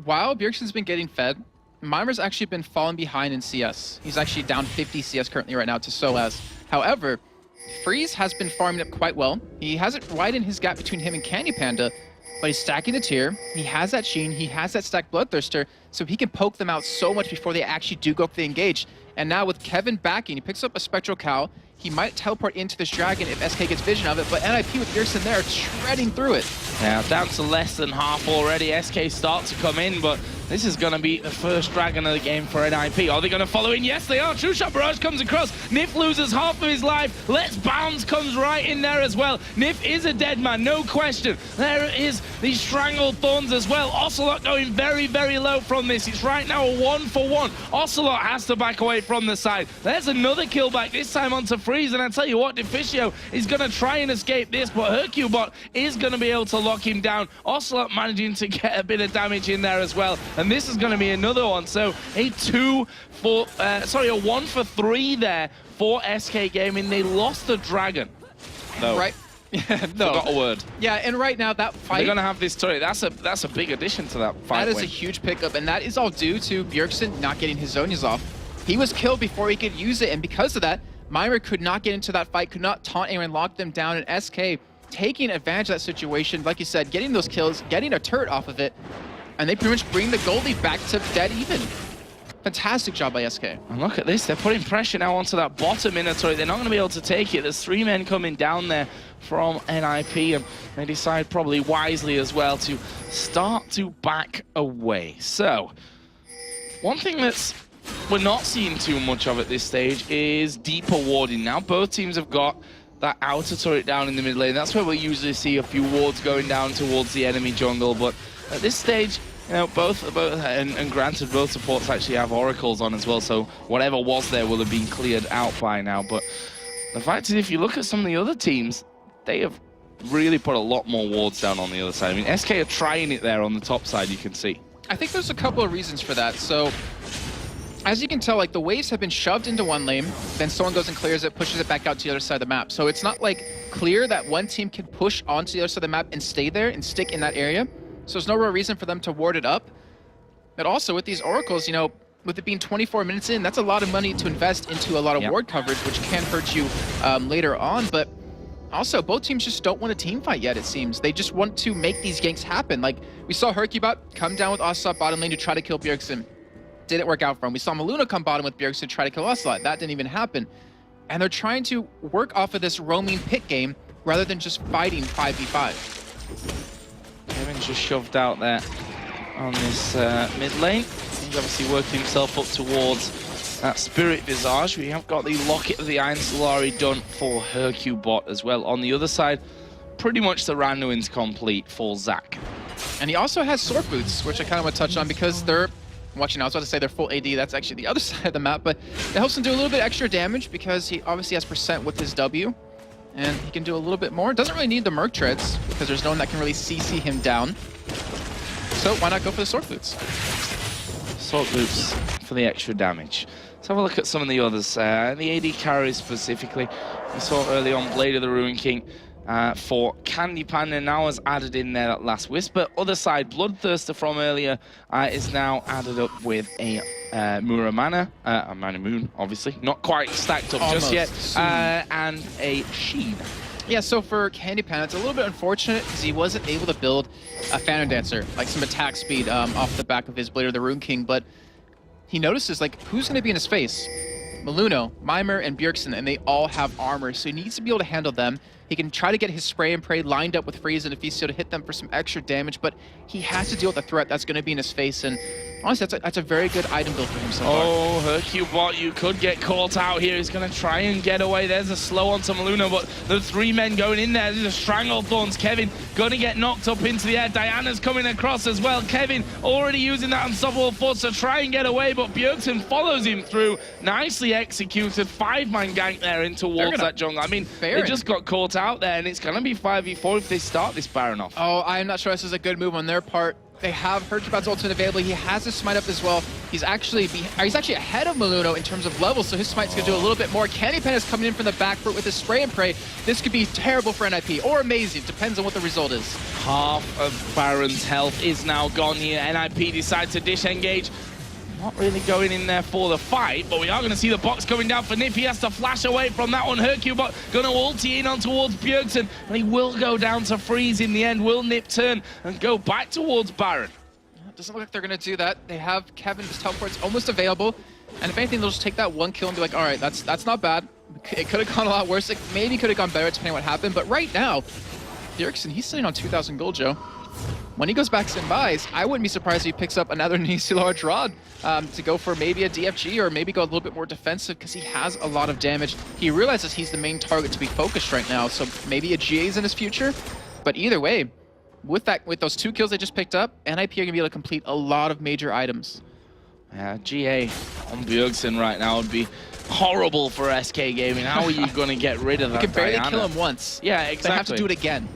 while Bjergsen's been getting fed, Mimer's actually been falling behind in CS. He's actually down 50 CS currently right now to Soaz. However, Freeze has been farming up quite well. He hasn't widened his gap between him and Candy Panda, but he's stacking the tier. He has that Sheen, he has that stacked Bloodthirster, so he can poke them out so much before they actually do go for the engage. And now with Kevin backing, he picks up a Spectral Cow. He might teleport into this dragon if SK gets vision of it, but NIP with Bjergsen there shredding through it. Now down to less than half already. SK start to come in, but this is going to be the first dragon of the game for NIP. Are they going to follow in? Yes, they are. True Shot Barrage comes across. Nif loses half of his life. Let's Bounce comes right in there as well. Nif is a dead man, no question. There is the Strangled Thorns as well. Ocelot going very, very low from this. It's right now a 1-for-1. Ocelot has to back away from the side. There's another kill back, this time onto Freeze. And I tell you what, Deficio is going to try and escape this, but Hercubot is going to be able to lock him down. Ocelot managing to get a bit of damage in there as well. And this is going to be another one. So a 1-for-3 there for SK Gaming. They lost the dragon, though. Right. Yeah, no. Forgot a word. Yeah, and right now that fight... They're going to have this turret. That's a big addition to that fight. That is win. a huge pickup, and that is all due to Bjergsen not getting his Zonias off. He was killed before he could use it, and because of that, Myra could not get into that fight, could not taunt anyone, lock them down, and SK taking advantage of that situation, like you said, getting those kills, getting a turret off of it, and they pretty much bring the goalie back to dead even. Fantastic job by SK. And look at this, they're putting pressure now onto that bottom inner turret. They're not going to be able to take it. There's 3 men coming down there from NIP, and they decide probably wisely as well to start to back away. So, one thing that's we're not seeing too much of at this stage is deeper warding. Now both teams have got that outer turret down in the mid lane. That's where we usually see a few wards going down towards the enemy jungle, but at this stage, you know, both and granted, both supports actually have oracles on as well, so whatever was there will have been cleared out by now. But the fact is, if you look at some of the other teams, they have really put a lot more wards down on the other side. I mean, SK are trying it there on the top side, you can see. I think there's a couple of reasons for that. So, as you can tell, like, the waves have been shoved into one lane, then someone goes and clears it, pushes it back out to the other side of the map. So it's not, like, clear that one team can push onto the other side of the map and stay there and stick in that area. So there's no real reason for them to ward it up. But also, with these oracles, you know, with it being 24 minutes in, that's a lot of money to invest into a lot of ward coverage, which can hurt you later on. But also, both teams just don't want a team fight yet, it seems. They just want to make these ganks happen. Like, we saw Hercubot come down with Ocelot bottom lane to try to kill Bjergsen. Didn't work out for him. We saw Maluna come bottom with Bjergsen to try to kill Ocelot. That didn't even happen. And they're trying to work off of this roaming pit game rather than just fighting 5v5. Kevin just shoved out there on this mid lane. He's obviously working himself up towards that Spirit Visage. We have got the Locket of the Iron Solari done for Hercubot as well. On the other side, pretty much the Randuin's complete for Zac. And he also has Sword Boots, which I kind of want to touch on because they're... Watching, I was about to say they're full AD, that's actually the other side of the map, but it helps him do a little bit extra damage because he obviously has percent with his W, and he can do a little bit more. Doesn't really need the Merc Treads because there's no one that can really CC him down. So why not go for the Sword Boots? Sword Boots for the extra damage. Let's have a look at some of the others. The AD carries specifically. We saw early on Blade of the Ruin King for Candy Panda. Now has added in there that last whisper. Other side, Bloodthirster from earlier is now added up with a Muramana, a Mana Moon, obviously. Not quite stacked up just yet. And a Sheen. Yeah, so for Candy Panda, it's a little bit unfortunate because he wasn't able to build a Phantom Dancer, like some attack speed off the back of his Blade of the Rune King, but he notices, like, who's going to be in his face? Maluno, Mimer, and Bjergsen, and they all have armor, so he needs to be able to handle them. He can try to get his Spray and Pray lined up with Freeze and Ephecio to hit them for some extra damage, but he has to deal with the threat that's going to be in his face, and honestly, that's a very good item build for him so far. Oh, Hercubot, you could get caught out here. He's going to try and get away. There's a slow onto Maluno, but the 3 men going in there. There's a Stranglethorns. Kevin going to get knocked up into the air. Diana's coming across as well. Kevin already using that Unstoppable Force to try and get away, but Bjergsen follows him through. Nicely executed. 5-man gank there in towards that jungle. I mean, they just got caught out there, and it's going to be 5v4 if they start this Baron off. Oh, I'm not sure this is a good move on their part. They have Hercubot's ultimate available. He has his smite up as well. He's actually ahead of Maluno in terms of levels, so his smite's gonna do a little bit more. Candy Panda's coming in from the back foot with his Spray and Pray. This could be terrible for NIP, or amazing, depends on what the result is. Half of Baron's health is now gone here. NIP decides to disengage. Not really going in there for the fight, but we are going to see the box coming down for Nip. He has to flash away from that one. Hercubot going to ulti in on towards Bjergsen, and he will go down to freeze in the end. Will Nip turn and go back towards Baron? It doesn't look like they're going to do that. They have Kevin, his teleport's almost available, and if anything, they'll just take that 1 kill and be like, all right, that's not bad. It could have gone a lot worse. It maybe could have gone better depending on what happened, but right now, Bjergsen, he's sitting on 2,000 gold, Joe. When he goes back and buys, I wouldn't be surprised if he picks up another Nisi large rod to go for maybe a DFG or maybe go a little bit more defensive because he has a lot of damage. He realizes he's the main target to be focused right now, so maybe a GA's in his future. But either way, with those 2 kills they just picked up, NIP are going to be able to complete a lot of major items. Yeah, GA on Bjergsen right now would be horrible for SK Gaming. How are you going to get rid of that? You can barely Diana? kill him once. Yeah, exactly. They have to do it again.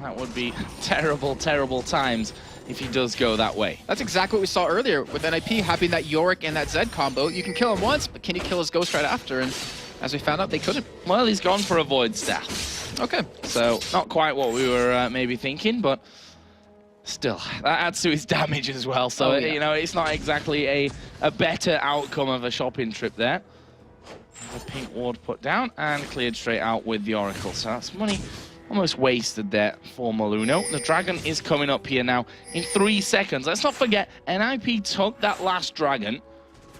That would be terrible, terrible times if he does go that way. That's exactly what we saw earlier with NIP having that Yorick and that Zed combo. You can kill him once, but can you kill his Ghost right after? And as we found out, they couldn't. Well, he's gone for a Void Staff. Okay. So, not quite what we were maybe thinking, but still, that adds to his damage as well. So, you know, it's not exactly a better outcome of a shopping trip there. The pink ward put down and cleared straight out with the Oracle. So that's money almost wasted there for Maluno. The Dragon is coming up here now in 3 seconds. Let's not forget, NIP took that last Dragon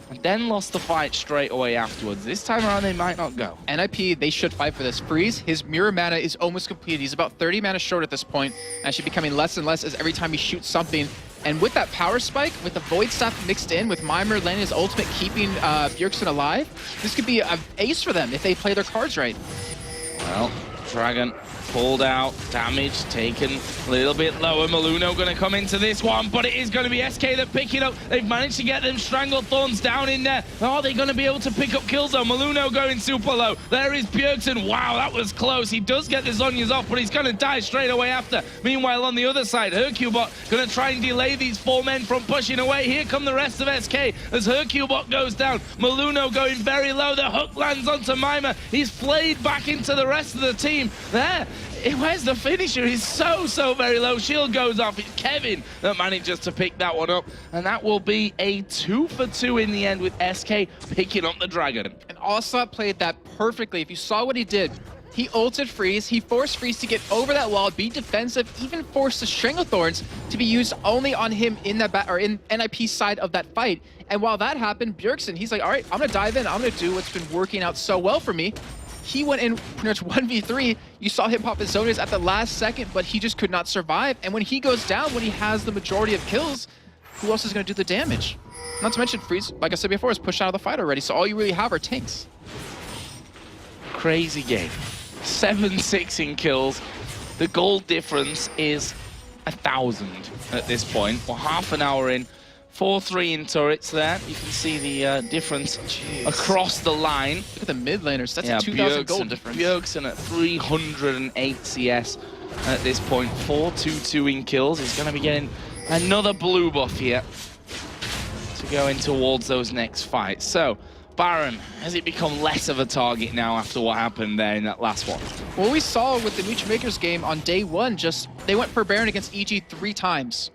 and then lost the fight straight away afterwards. This time around, they might not go. NIP, they should fight for this. Freeze, his mirror mana is almost completed. He's about 30 mana short at this point, and should becoming less and less as every time he shoots something. And with that power spike, with the Void Staff mixed in, with Mimer landing his ultimate, keeping Bjergsen alive, this could be an ace for them if they play their cards right. Well, Dragon pulled out, damage taken a little bit lower. Maluno going to come into this one, but it is going to be SK that pick it up. They've managed to get them Stranglethorns down in there. Are they going to be able to pick up kills though? Maluno going super low. There is Bjergsen. Wow, that was close. He does get the Zhonya's off, but he's going to die straight away after. Meanwhile, on the other side, Hercubot going to try and delay these 4 men from pushing away. Here come the rest of SK as Hercubot goes down. Maluno going very low. The hook lands onto Mimer. He's flayed back into the rest of the team. There. Where's the finisher? He's so very low. Shield goes off. It's Kevin that manages to pick that one up. And that will be a 2 for 2 in the end with SK picking up the Dragon. And Ocelot played that perfectly. If you saw what he did, he ulted Freeze. He forced Freeze to get over that wall, be defensive, even forced the Stranglethorns to be used only on him in that in NIP's side of that fight. And while that happened, Bjergsen, he's like, all right, I'm going to dive in. I'm going to do what's been working out so well for me. He went in pretty much 1v3. You saw him pop his Zhonya's at the last second, but he just could not survive. And when he goes down, when he has the majority of kills, who else is going to do the damage? Not to mention Freeze, like I said before, is pushed out of the fight already, so all you really have are tanks. Crazy game. 7-6 in kills. The goal difference is 1,000 at this point. We're half an hour in. 4-3 in turrets there. You can see the difference across the line. Look at the mid laners. That's a 2,000 gold difference. Bjergsen at 308 CS at this point. 4-2-2 in kills. He's going to be getting another blue buff here to go in towards those next fights. So, Baron, has it become less of a target now after what happened there in that last one? Well, we saw with the Neutral Makers game on day one, they went for Baron against EG 3 times.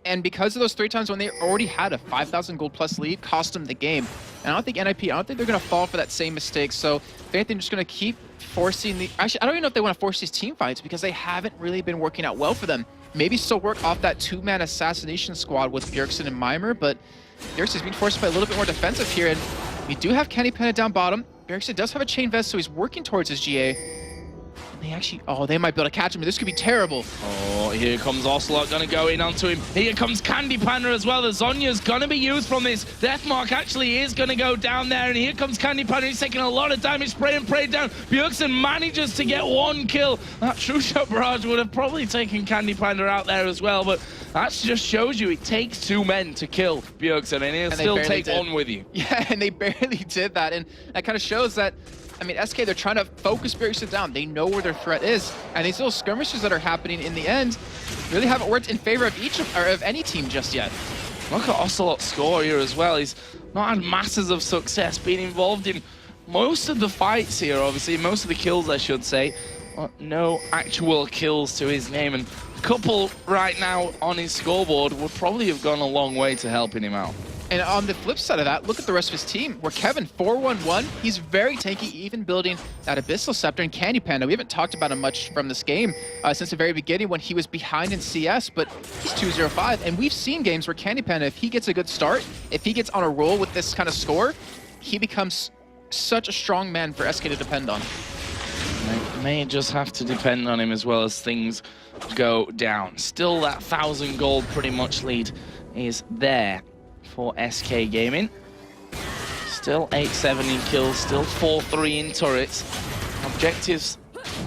And because of those 3 times when they already had a 5,000 gold plus lead, cost them the game. And I don't think NIP, I don't think they're going to fall for that same mistake. So if anything, just going to keep forcing the... Actually, I don't even know if they want to force these team fights because they haven't really been working out well for them. Maybe still work off that 2-man assassination squad with Bjergsen and Mimer, but Bjergsen's being forced to play a little bit more defensive here. And we do have Kenny Pena down bottom. Bjergsen does have a chain vest, so he's working towards his GA. They actually, oh, they might be able to catch him, but this could be terrible. Oh, here comes Ocelot, gonna go in onto him. Here comes Candy Panda as well. The Zonya's gonna be used from this. Deathmark actually is gonna go down there, and here comes Candy Panda. He's taking a lot of damage, spray and pray down. Bjergsen manages to get 1 kill. That True Shot Barrage would have probably taken Candy Panda out there as well, but that just shows you it takes 2 men to kill Bjergsen, and he'll still take 1 with you. Yeah, and they barely did that, and that kind of shows that, I mean, SK, they're trying to focus Bjergsen down. They know where their threat is, and these little skirmishes that are happening in the end really haven't worked in favor of any team just yet. Look at Ocelot's score here as well. He's not had masses of success, being involved in most of the fights here, obviously, most of the kills, I should say. No actual kills to his name, and a couple right now on his scoreboard would probably have gone a long way to helping him out. And on the flip side of that, look at the rest of his team. Where Kevin, 4-1-1, he's very tanky, even building that Abyssal Scepter and Candy Panda. We haven't talked about him much from this game since the very beginning when he was behind in CS, but he's 2-0-5. And we've seen games where Candy Panda, if he gets a good start, if he gets on a roll with this kind of score, he becomes such a strong man for SK to depend on. They may just have to depend on him as well as things go down. Still, that 1,000 gold pretty much lead is there for SK Gaming. Still 8-7 in kills, still 4-3 in turrets. Objectives,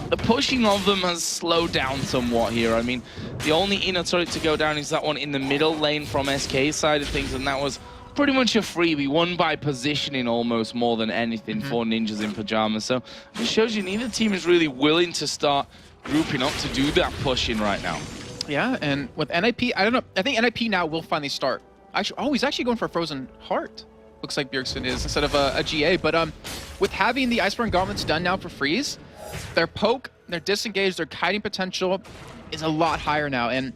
the pushing of them has slowed down somewhat here. I mean, the only inner turret to go down is that one in the middle lane from SK's side of things, and that was pretty much a freebie, won by positioning almost more than anything for Ninjas in Pajamas. So it shows you neither team is really willing to start grouping up to do that pushing right now. Yeah, and with NIP, I don't know, I think NIP now will finally start. Actually, oh, he's actually going for a Frozen Heart. Looks like Bjergsen is instead of a GA. But with having the Iceborne Gauntlets done now for freeze, their poke, their disengage, their kiting potential is a lot higher now. And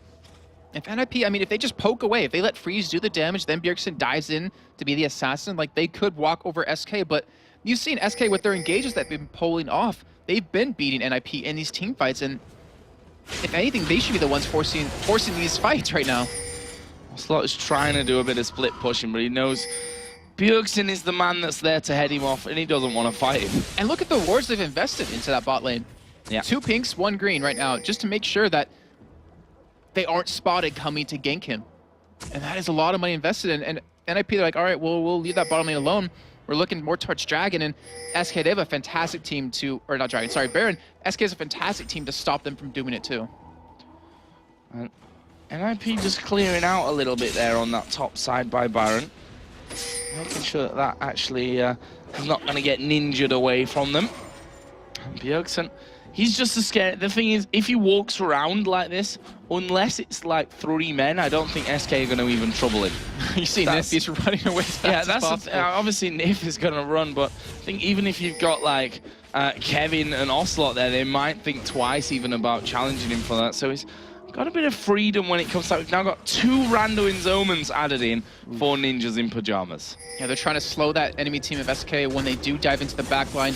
if NIP, I mean, if they just poke away, if they let freeze do the damage, then Bjergsen dives in to be the assassin, like they could walk over SK. But you've seen SK with their engages that they've been pulling off. They've been beating NIP in these team fights. And if anything, they should be the ones forcing these fights right now. Slot is trying to do a bit of split pushing, but he knows Bjergsen is the man that's there to head him off, and he doesn't want to fight him. And look at the wards they've invested into that bot lane. Yeah. 2 pinks, 1 green right now, just to make sure that they aren't spotted coming to gank him. And that is a lot of money invested in. And NIP, they're like, all right, well, we'll leave that bottom lane alone. We're looking more towards Dragon, and SK, they have a fantastic team to, or not Dragon, sorry, Baron. SK is a fantastic team to stop them from doing it too. NIP just clearing out a little bit there on that top side by Baron. Making sure that that actually is not going to get ninja'd away from them. Bjergsen, he's just as scared. The thing is, if he walks around like this, unless it's like 3 men, I don't think SK are going to even trouble him. You see Nif, he's running away as fast as possible. Obviously Nif is going to run, but I think even if you've got like Kevin and Ocelot there, they might think twice even about challenging him for that. So he's got a bit of freedom when it comes to that. We've now got 2 Randuin's Omens added in for Ninjas in Pajamas. Yeah, they're trying to slow that enemy team of SK when they do dive into the back line.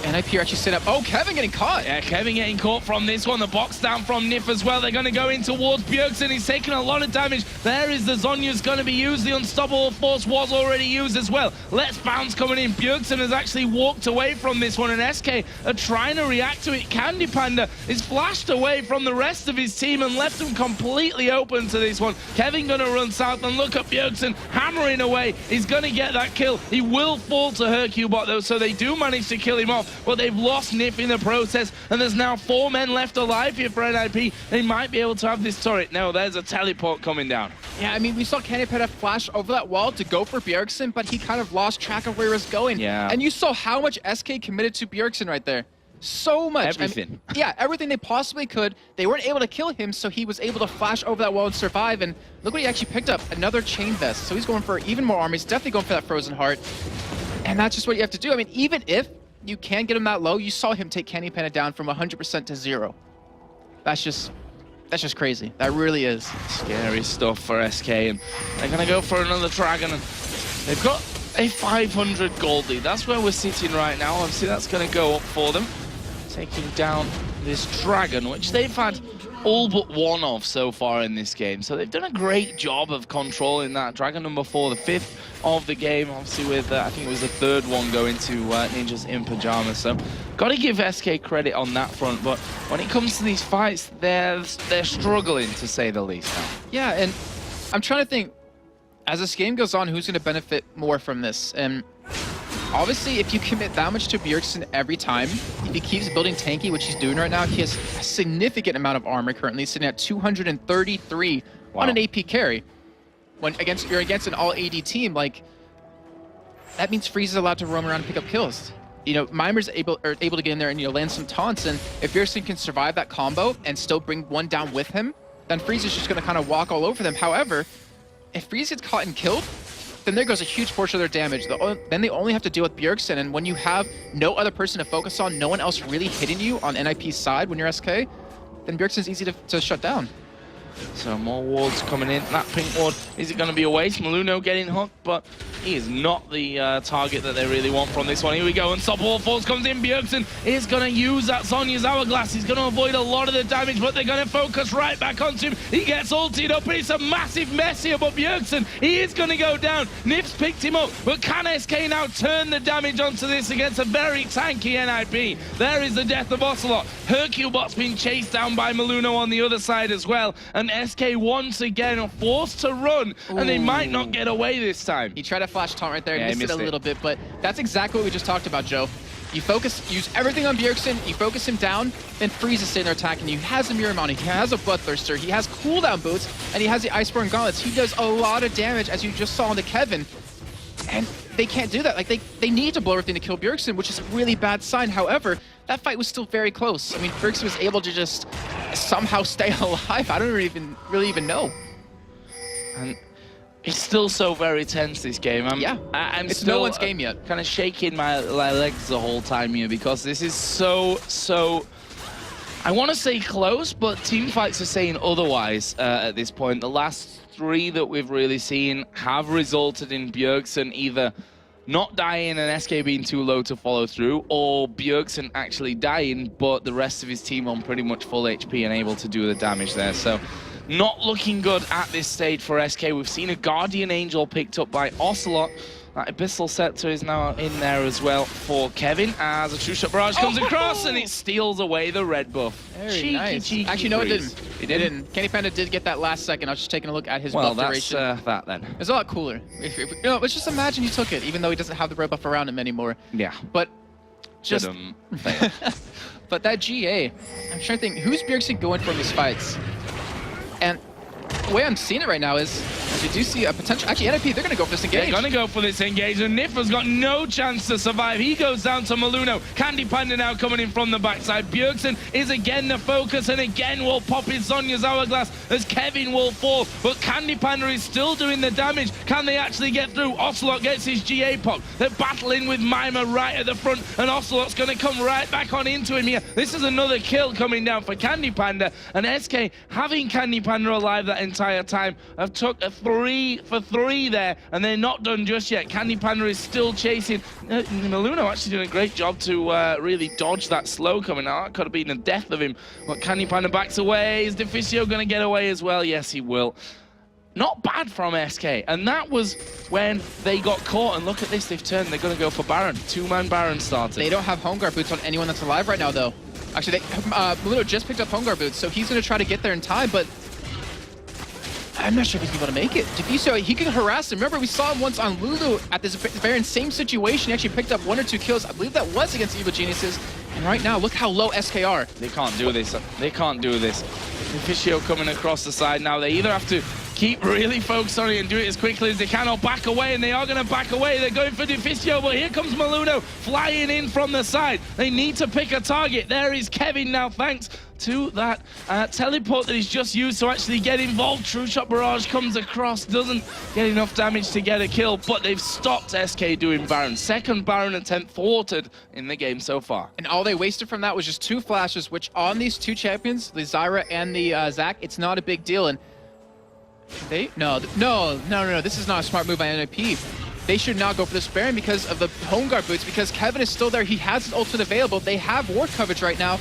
NIP are actually set up. Oh, Kevin getting caught. Yeah, Kevin getting caught from this one. The box down from Nif as well. They're going to go in towards Bjergsen. He's taking a lot of damage. There is the Zonya's going to be used. The Unstoppable Force was already used as well. Let's Bounce coming in. Bjergsen has actually walked away from this one, and SK are trying to react to it. Candy Panda is flashed away from the rest of his team and left them completely open to this one. Kevin going to run south, and look at Bjergsen hammering away. He's going to get that kill. He will fall to Hercubot though, so they do manage to kill him off. But they've lost Nif in the process, and there's now 4 men left alive here for NIP. They might be able to have this turret. No, there's a teleport coming down. Yeah, I mean, we saw Candy Panda flash over that wall to go for Bjergsen, but he kind of lost track of where he was going. Yeah. And you saw how much SK committed to Bjergsen right there. So much. Everything. Yeah, everything they possibly could. They weren't able to kill him, so he was able to flash over that wall and survive. And look what he actually picked up, another chain vest. So he's going for even more armor. He's definitely going for that Frozen Heart. And that's just what you have to do. I mean, even if you can get him that low, you saw him take Candy Panda down from 100% to 0. That's just crazy. That really is. Scary stuff for SK, and they're going to go for another Dragon. And they've got a 500 gold lead. That's where we're sitting right now. Obviously, that's going to go up for them. Taking down this Dragon, which they've had all but one of so far in this game. So they've done a great job of controlling that. Dragon number 4, the 5th of the game, obviously with, I think it was the 3rd one going to Ninjas in Pajamas. So got to give SK credit on that front, but when it comes to these fights, they're struggling, to say the least now. Yeah, and I'm trying to think, as this game goes on, who's going to benefit more from this? And obviously, if you commit that much to Bjergsen every time, if he keeps building tanky, which he's doing right now, he has a significant amount of armor currently, sitting at 233 on an AP carry. When you're against an all-AD team, like, that means Freeze is allowed to roam around and pick up kills. You know, Mimer's able to get in there and, you know, land some taunts, and if Bjergsen can survive that combo and still bring one down with him, then Freeze is just going to kind of walk all over them. However, if Freeze gets caught and killed, then there goes a huge portion of their damage. Then they only have to deal with Bjergsen, and when you have no other person to focus on, no one else really hitting you on NIP's side when you're SK, then Bjergsen's easy to shut down. So more wards coming in. That pink ward, is it going to be a waste? Maluno getting hooked, but he is not the target that they really want from this one. Here we go, Unstoppable Force comes in. Bjergsen is going to use that Sonya's Hourglass. He's going to avoid a lot of the damage, but they're going to focus right back onto him. He gets ulted up, and it's a massive mess here, but Bjergsen, he is going to go down. Nif's picked him up, but can SK now turn the damage onto this against a very tanky NIP? There is the death of Ocelot. Herculebot's been chased down by Maluno on the other side as well, and SK once again are forced to run, and they might not get away this time. He tried to flash taunt right there, Yeah, missed it a little bit, but that's exactly what we just talked about, Joe. You use everything on Bjergsen, you focus him down, then Freeze is sitting there attacking you. He has a Mirror Mount, he has a Bloodthirster, he has cooldown boots, and he has the Iceborne Gauntlets. He does a lot of damage, as you just saw into Kevin. And they can't do that. Like, they need to blow everything to kill Bjergsen, which is a really bad sign. However, that fight was still very close. I mean, Bjergsen was able to just somehow stay alive. I don't really even know. And it's still so very tense, this game. I'm it's still no one's game yet. Kind of shaking my legs the whole time here, because this is so, I want to say close, but team fights are saying otherwise at this point. The last 3 that we've really seen have resulted in Bjergsen either not dying and SK being too low to follow through, or Bjergsen actually dying, but the rest of his team on pretty much full HP and able to do the damage there. So not looking good at this stage for SK. We've seen a Guardian Angel picked up by Ocelot. That Abyssal Scepter is now in there as well for Kevin, as a two-shot barrage comes across and it steals away the red buff. Very nice. Cheeky Actually, no, it Freeze. didn't. It didn't. Candy Panda did get that last second. I was just taking a look at his buff duration. Well, that's that then. It's a lot cooler. Let's just imagine you took it, even though he doesn't have the red buff around him anymore. Yeah. But just... but that GA, I'm trying to think, who's Bjergsen going for in these fights? And the way I'm seeing it right now is, you do see a potential... Actually, NIP, they're going to go for this engage. They're going to go for this engage, and Niffa's got no chance to survive. He goes down to Maluno. Candy Panda now coming in from the backside. Bjergsen is again the focus, and again will pop his Sonya's Hourglass as Kevin will fall. But Candy Panda is still doing the damage. Can they actually get through? Ocelot gets his GA pop. They're battling with Mima right at the front, and Ocelot's going to come right back on into him here. This is another kill coming down for Candy Panda, and SK, having Candy Panda alive that entire time, have took a 3 for 3 there, and they're not done just yet. Candy Panda is still chasing. Maluno actually doing a great job to really dodge that slow coming out. That could have been the death of him. But Candy Panda backs away. Is Deficio going to get away as well? Yes, he will. Not bad from SK, and that was when they got caught. And look at this, they've turned. They're going to go for Baron. 2-man Baron started. They don't have home guard boots on anyone that's alive right now, though. Actually, Maluno just picked up home guard boots, so he's going to try to get there in time, but I'm not sure if he's going to make it. Deficio, he can harass him. Remember, we saw him once on Lulu at this very same situation. He actually picked up 1 or 2 kills. I believe that was against Evil Geniuses. And right now, look how low SK are. They can't do this. They can't do this. Deficio coming across the side now. They either have to keep really focused on it and do it as quickly as they can, or back away, and they are going to back away. They're going for Deficio, but here comes Maluno flying in from the side. They need to pick a target. There is Kevin now, thanks to that teleport that he's just used to actually get involved. True Shot Barrage comes across, doesn't get enough damage to get a kill, but they've stopped SK doing Baron. Second Baron attempt thwarted in the game so far. And all they wasted from that was just 2 flashes, which on these 2 champions, the Zyra and the Zac, it's not a big deal. And no, this is not a smart move by NIP. They should not go for this Baron because of the home guard boots, because Kevin is still there. He has his ultimate available. They have ward coverage right now.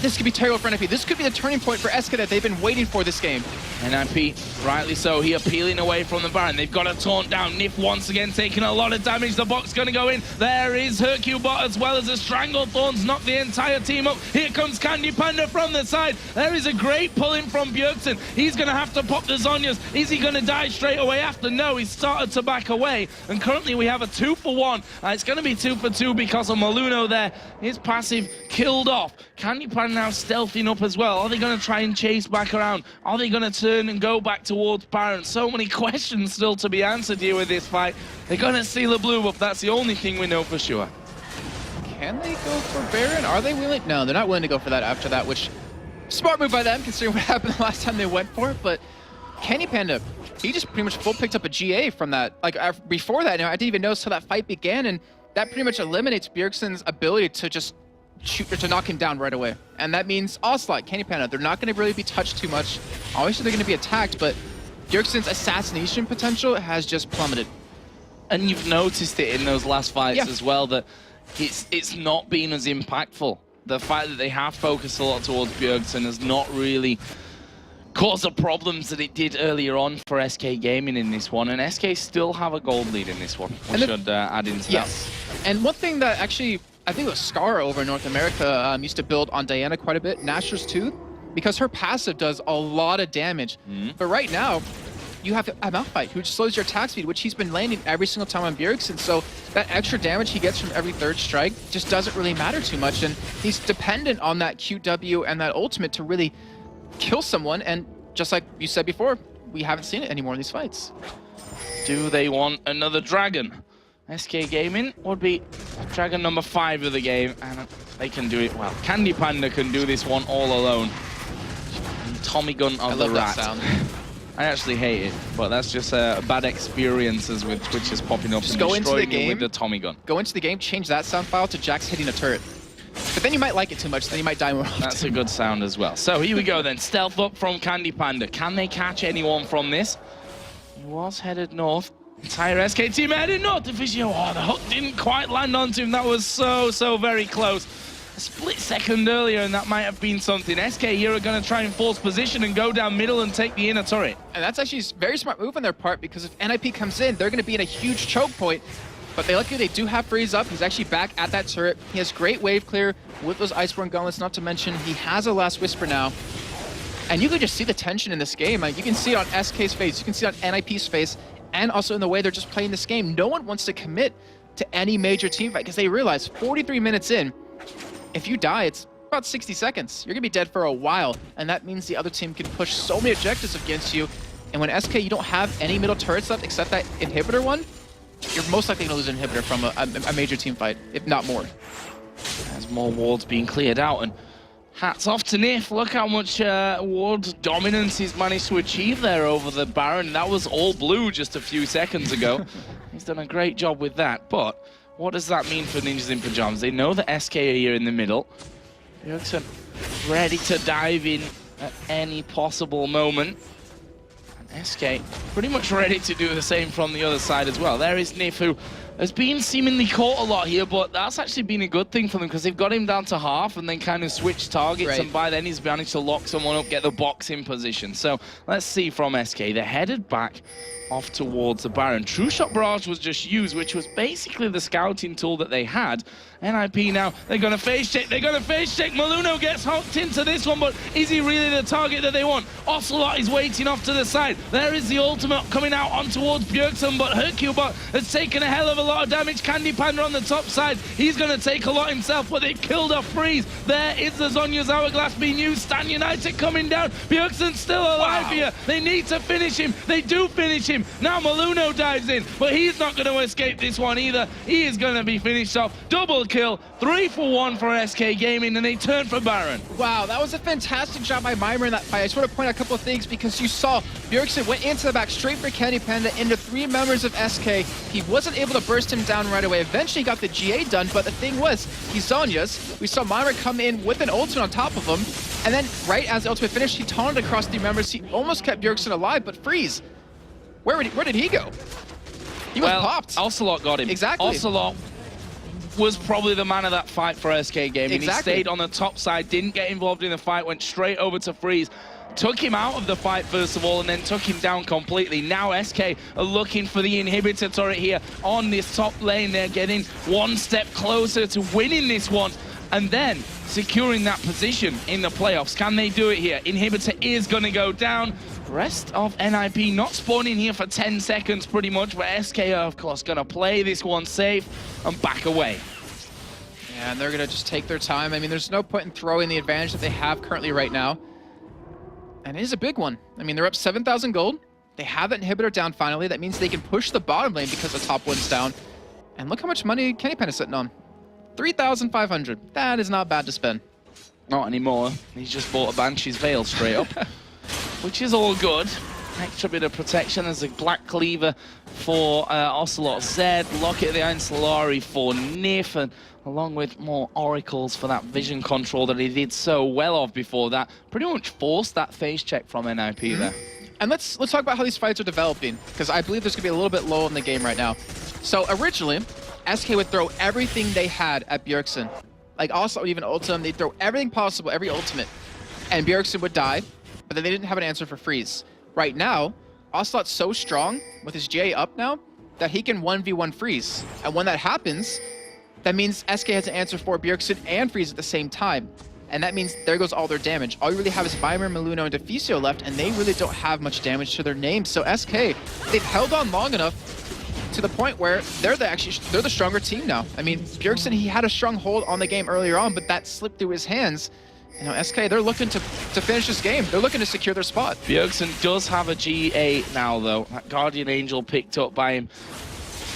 This could be terrible for NIP. This could be the turning point for SK that they've been waiting for this game. NIP, rightly so, he peeling away from the Baron. They've got a taunt down. Nif once again taking a lot of damage. The box going to go in. There is Hercubot as well as a Stranglethorns. Knock the entire team up. Here comes Candy Panda from the side. There is a great pull in from Bjergsen. He's going to have to pop the Zhonya's. Is he going to die straight away after? No, he's started to back away. And currently we have a 2-for-1. It's going to be 2-for-2 because of Maluno there. His passive killed off. Candy Panda now stealthing up as well. Are they going to try and chase back around? Are they going to turn and go back towards Baron? So many questions still to be answered here with this fight. They're going to steal a blue buff. That's the only thing we know for sure. Can they go for Baron? Are they willing? No, they're not willing to go for that after that, which smart move by them considering what happened the last time they went for it. But Candy Panda, he just pretty much full picked up a GA from that. Like before that, I didn't even notice how that fight began, and that pretty much eliminates Bjergsen's ability to just shoot or to knock him down right away. And that means Ocelot, Candy Panda, they're not going to really be touched too much. Obviously they're going to be attacked, but Bjergsen's assassination potential has just plummeted. And you've noticed it in those last fights as well, that it's not been as impactful. The fact that they have focused a lot towards Bjergsen has not really caused the problems that it did earlier on for SK Gaming in this one. And SK still have a gold lead in this one. We should add into that. And one thing that actually, I think it was Scar over in North America used to build on Diana quite a bit, Nashor's Tooth, because her passive does a lot of damage. But right now, you have a Malphite who slows your attack speed, which he's been landing every single time on Bjergsen. So that extra damage he gets from every 3rd strike just doesn't really matter too much. And he's dependent on that QW and that ultimate to really kill someone. And just like you said before, we haven't seen it anymore in these fights. Do they want another dragon? SK Gaming would be dragon number 5 of the game, and they can do it well. Candy Panda can do this one all alone. And Tommy Gun of the Rat. Sound. I actually hate it, but that's just bad experiences with Twitches popping up and go into the destroying game, you with the Tommy Gun. Go into the game, change that sound file to Jax hitting a turret. But then you might like it too much, then you might die more often. That's a good sound as well. So here we go then, stealth up from Candy Panda. Can they catch anyone from this? He was headed north. Entire SK team headed north to Visio. Oh, the hook didn't quite land onto him. That was so very close. A split second earlier and that might have been something. SK here are going to try and force position and go down middle and take the inner turret. And that's actually a very smart move on their part, because if NIP comes in, they're going to be in a huge choke point. But luckily they do have Freeze up. He's actually back at that turret. He has great wave clear with those Iceborne gauntlets, not to mention he has a Last Whisper now. And you can just see the tension in this game. Like, you can see it on SK's face, you can see it on NIP's face, and also in the way they're just playing this game. No one wants to commit to any major team fight because they realize 43 minutes in, if you die, it's about 60 seconds. You're going to be dead for a while, and that means the other team can push so many objectives against you. And when SK, you don't have any middle turrets left except that inhibitor one, you're most likely going to lose an inhibitor from a major team fight, if not more. There's more wards being cleared out, and hats off to Nif. Look how much ward dominance he's managed to achieve there over the Baron. That was all blue just a few seconds ago. He's done a great job with that, but what does that mean for Ninjas in Pajamas? They know that SK are here in the middle. Bjergsen ready to dive in at any possible moment. And SK pretty much ready to do the same from the other side as well. There is Nif, who has been seemingly caught a lot here, but that's actually been a good thing for them because they've got him down to half and then kind of switched targets, and by then he's managed to lock someone up, get the box in position. So let's see from SK. They're headed back off towards the Baron. True Shot Barrage was just used, which was basically the scouting tool that they had. NIP now, they're going to phase check, Maluno gets hooked into this one, but is he really the target that they want? Ocelot is waiting off to the side. There is the ultimate coming out on towards Bjergsen, but Hercubot has taken a hell of a lot of damage. Candy Panda on the top side. He's going to take a lot himself, but they killed off Freeze. There is the Zonya's Hourglass being used. Stan United coming down. Bjergsen's still alive here. They need to finish him. They do finish him. Now Maluno dives in, but he's not going to escape this one either. He is going to be finished off. Double kill. 3 for 1 for SK Gaming, and they turn for Baron. Wow, that was a fantastic job by Mimer in that fight. I just want to point out a couple of things because you saw Bjergsen went into the back straight for Candy Panda into 3 members of SK. He wasn't able to burst him down right away. Eventually he got the GA done, but the thing was, he's Zonya's. We saw Mimer come in with an ultimate on top of him, and then right as the ultimate finished, he taunted across 3 members. He almost kept Bjergsen alive, but Freeze, where did he go? He was popped. Ocelot got him. Exactly. Ocelot was probably the man of that fight for SK Gaming. Exactly. He stayed on the top side, didn't get involved in the fight, went straight over to Freeze. Took him out of the fight first of all and then took him down completely. Now SK are looking for the inhibitor turret here on this top lane. They're getting one step closer to winning this one and then securing that position in the playoffs. Can they do it here? Inhibitor is going to go down. Rest of NIP not spawning here for 10 seconds pretty much, but SK are of course going to play this one safe and back away. Yeah, and they're going to just take their time. I mean, there's no point in throwing the advantage that they have currently right now. And it is a big one. I mean, they're up 7,000 gold. They have that inhibitor down finally. That means they can push the bottom lane because the top one's down. And look how much money Candy Panda is sitting on. 3,500. That is not bad to spend. Not anymore. He's just bought a Banshee's Veil straight up, which is all good. Extra bit of protection as a Black Cleaver for Ocelot Z, Locket of the Iron Solari for Nif, and along with more oracles for that vision control that he did so well of before that. Pretty much forced that phase check from NIP there. And let's talk about how these fights are developing, because I believe there's going to be a little bit low in the game right now. So originally, SK would throw everything they had at Bjergsen. Like also even ultimate, they'd throw everything possible, every ultimate. And Bjergsen would die, but then they didn't have an answer for Freeze. Right now, Ocelot's so strong with his GA up now that he can 1v1 Freeze. And when that happens, that means SK has an answer for Bjergsen and Freeze at the same time. And that means there goes all their damage. All you really have is Mimer, Maluno, and Deficio left, and they really don't have much damage to their names. So SK, they've held on long enough to the point where they're the stronger team now. I mean, Bjergsen, he had a strong hold on the game earlier on, but that slipped through his hands. You know, SK, they're looking to finish this game. They're looking to secure their spot. Bjergsen does have a GA now, though. That Guardian Angel picked up by him.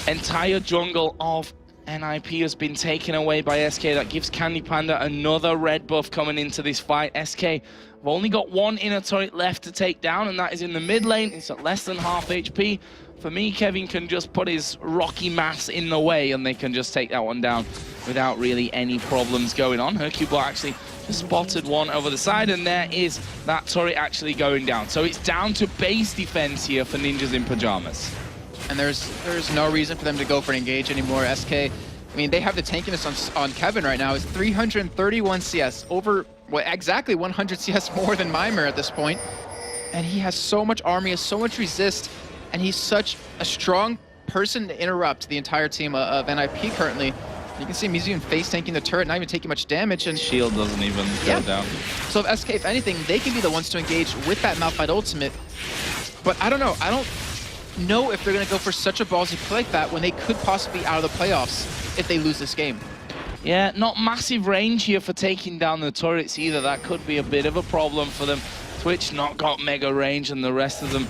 Entire jungle of NIP has been taken away by SK. That gives Candy Panda another red buff coming into this fight. SK have only got one inner turret left to take down, and that is in the mid lane. It's at less than half HP. For me, Kevin can just put his rocky mass in the way, and they can just take that one down without really any problems going on. Hercubot actually just spotted one over the side, and there is that turret actually going down. So it's down to base defense here for Ninjas in Pajamas. And there's no reason for them to go for an engage anymore. SK, I mean, they have the tankiness on Kevin right now. It's 331 CS, over exactly 100 CS more than Mimer at this point. And he has so much armor, he has so much resist, and he's such a strong person to interrupt the entire team of NIP currently. You can see him even face tanking the turret, not even taking much damage, and shield doesn't even go down. So if SK, if anything, they can be the ones to engage with that Malphite ultimate. But I don't know. I don't know if they're going to go for such a ballsy play like that when they could possibly be out of the playoffs if they lose this game. Yeah, not massive range here for taking down the turrets either. That could be a bit of a problem for them. Twitch not got mega range, and the rest of them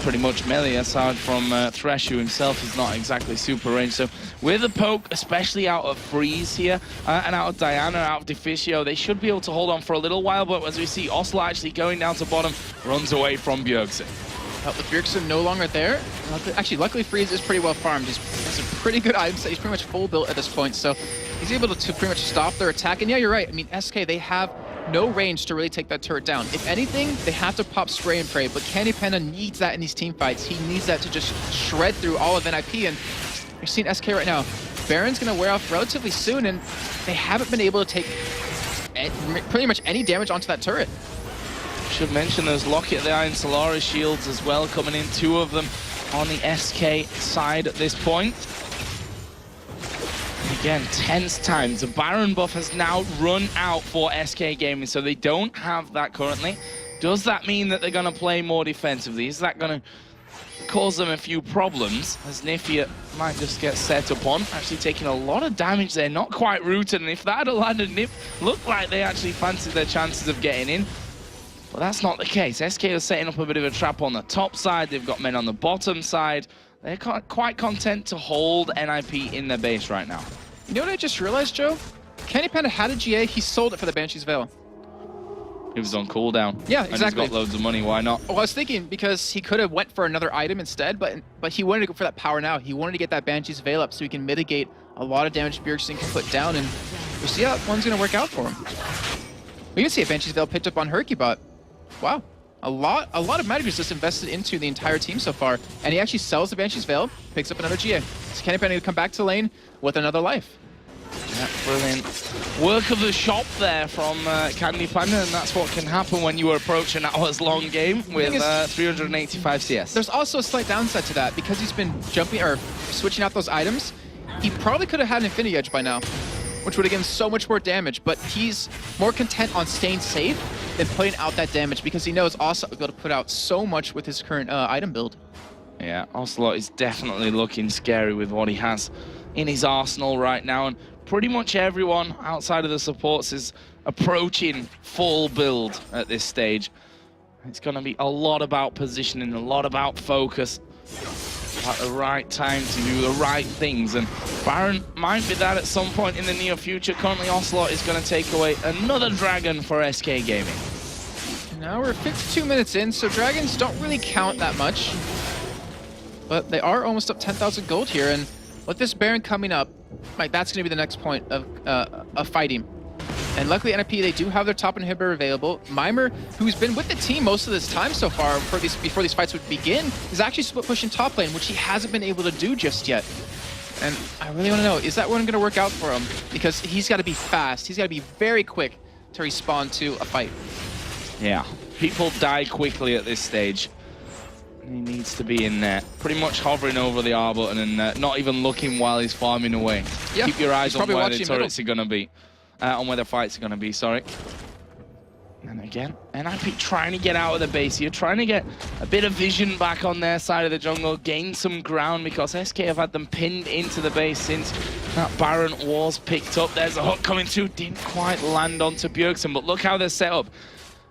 pretty much melee, aside from Thresh, who himself is not exactly super range. So with a poke, especially out of Freeze here, and out of Diana, out of Deficio, they should be able to hold on for a little while, but as we see, Ocelot actually going down to bottom, runs away from Bjergsen. With Bjergsen no longer there, luckily Freeze is pretty well farmed. He's a pretty good item set. He's pretty much full built at this point, so he's able to pretty much stop their attack. And yeah, you're right. I mean, SK, they have no range to really take that turret down. If anything, they have to pop spray and pray, but Candy Panda needs that in these team fights. He needs that to just shred through all of NIP, and you're seeing SK right now. Baron's going to wear off relatively soon, and they haven't been able to take pretty much any damage onto that turret. Should mention there's Locket of the Iron Solaris shields as well coming in, 2 of them on the SK side at this point. Again, tense times. The Baron buff has now run out for SK Gaming, so they don't have that currently. Does that mean that they're going to play more defensively? Is that going to cause them a few problems, as Nifia might just get set upon. Actually taking a lot of damage there, not quite rooted, and if that had landed, Nif looked like they actually fancied their chances of getting in. But that's not the case. SK are setting up a bit of a trap on the top side. They've got men on the bottom side. They're quite content to hold NIP in their base right now. You know what I just realized, Joe? Candy Panda had a GA, he sold it for the Banshee's Veil. He was on cooldown. Yeah, and exactly. he's got loads of money, why not? Well, I was thinking because he could have went for another item instead, but he wanted to go for that power now. He wanted to get that Banshee's Veil up so he can mitigate a lot of damage Bjergsen can put down, and we'll see how that one's going to work out for him. We can see a Banshee's Veil picked up on Herkybot. Wow. A lot of Magic just invested into the entire team so far, and he actually sells the Banshee's Veil, picks up another GA. So Candy Panda to come back to lane with another life. Yeah, brilliant work of the shop there from Candy Panda, and that's what can happen when you approach an hours-long game with 385 CS. There's also a slight downside to that, because he's been jumping or switching out those items. He probably could have had an Infinity Edge by now, which would have given so much more damage, but he's more content on staying safe than putting out that damage, because he knows also will be able to put out so much with his current item build. Yeah, Ocelot is definitely looking scary with what he has in his arsenal right now, and pretty much everyone outside of the supports is approaching full build at this stage. It's going to be a lot about positioning, a lot about focus, at the right time to do the right things, and Baron might be that at some point in the near future. Currently, Ocelot is going to take away another dragon for SK Gaming. Now we're 52 minutes in, so dragons don't really count that much, but they are almost up 10,000 gold here, and with this Baron coming up, like, that's going to be the next point of fighting. And luckily, NIP, they do have their top inhibitor available. Mimer, who's been with the team most of this time so far, before these fights would begin, is actually split pushing top lane, which he hasn't been able to do just yet. And I really want to know, is that one going to work out for him? Because he's got to be fast. He's got to be very quick to respond to a fight. Yeah, people die quickly at this stage. He needs to be in there, pretty much hovering over the R button and not even looking while he's farming away. Yeah, keep your eyes on where the turrets are going to be, on where the fights are going to be, sorry. And again, NIP trying to get out of the base here, trying to get a bit of vision back on their side of the jungle, gain some ground, because SK have had them pinned into the base since that Baron was picked up. There's a hook coming through, didn't quite land onto Bjergsen, but look how they're set up.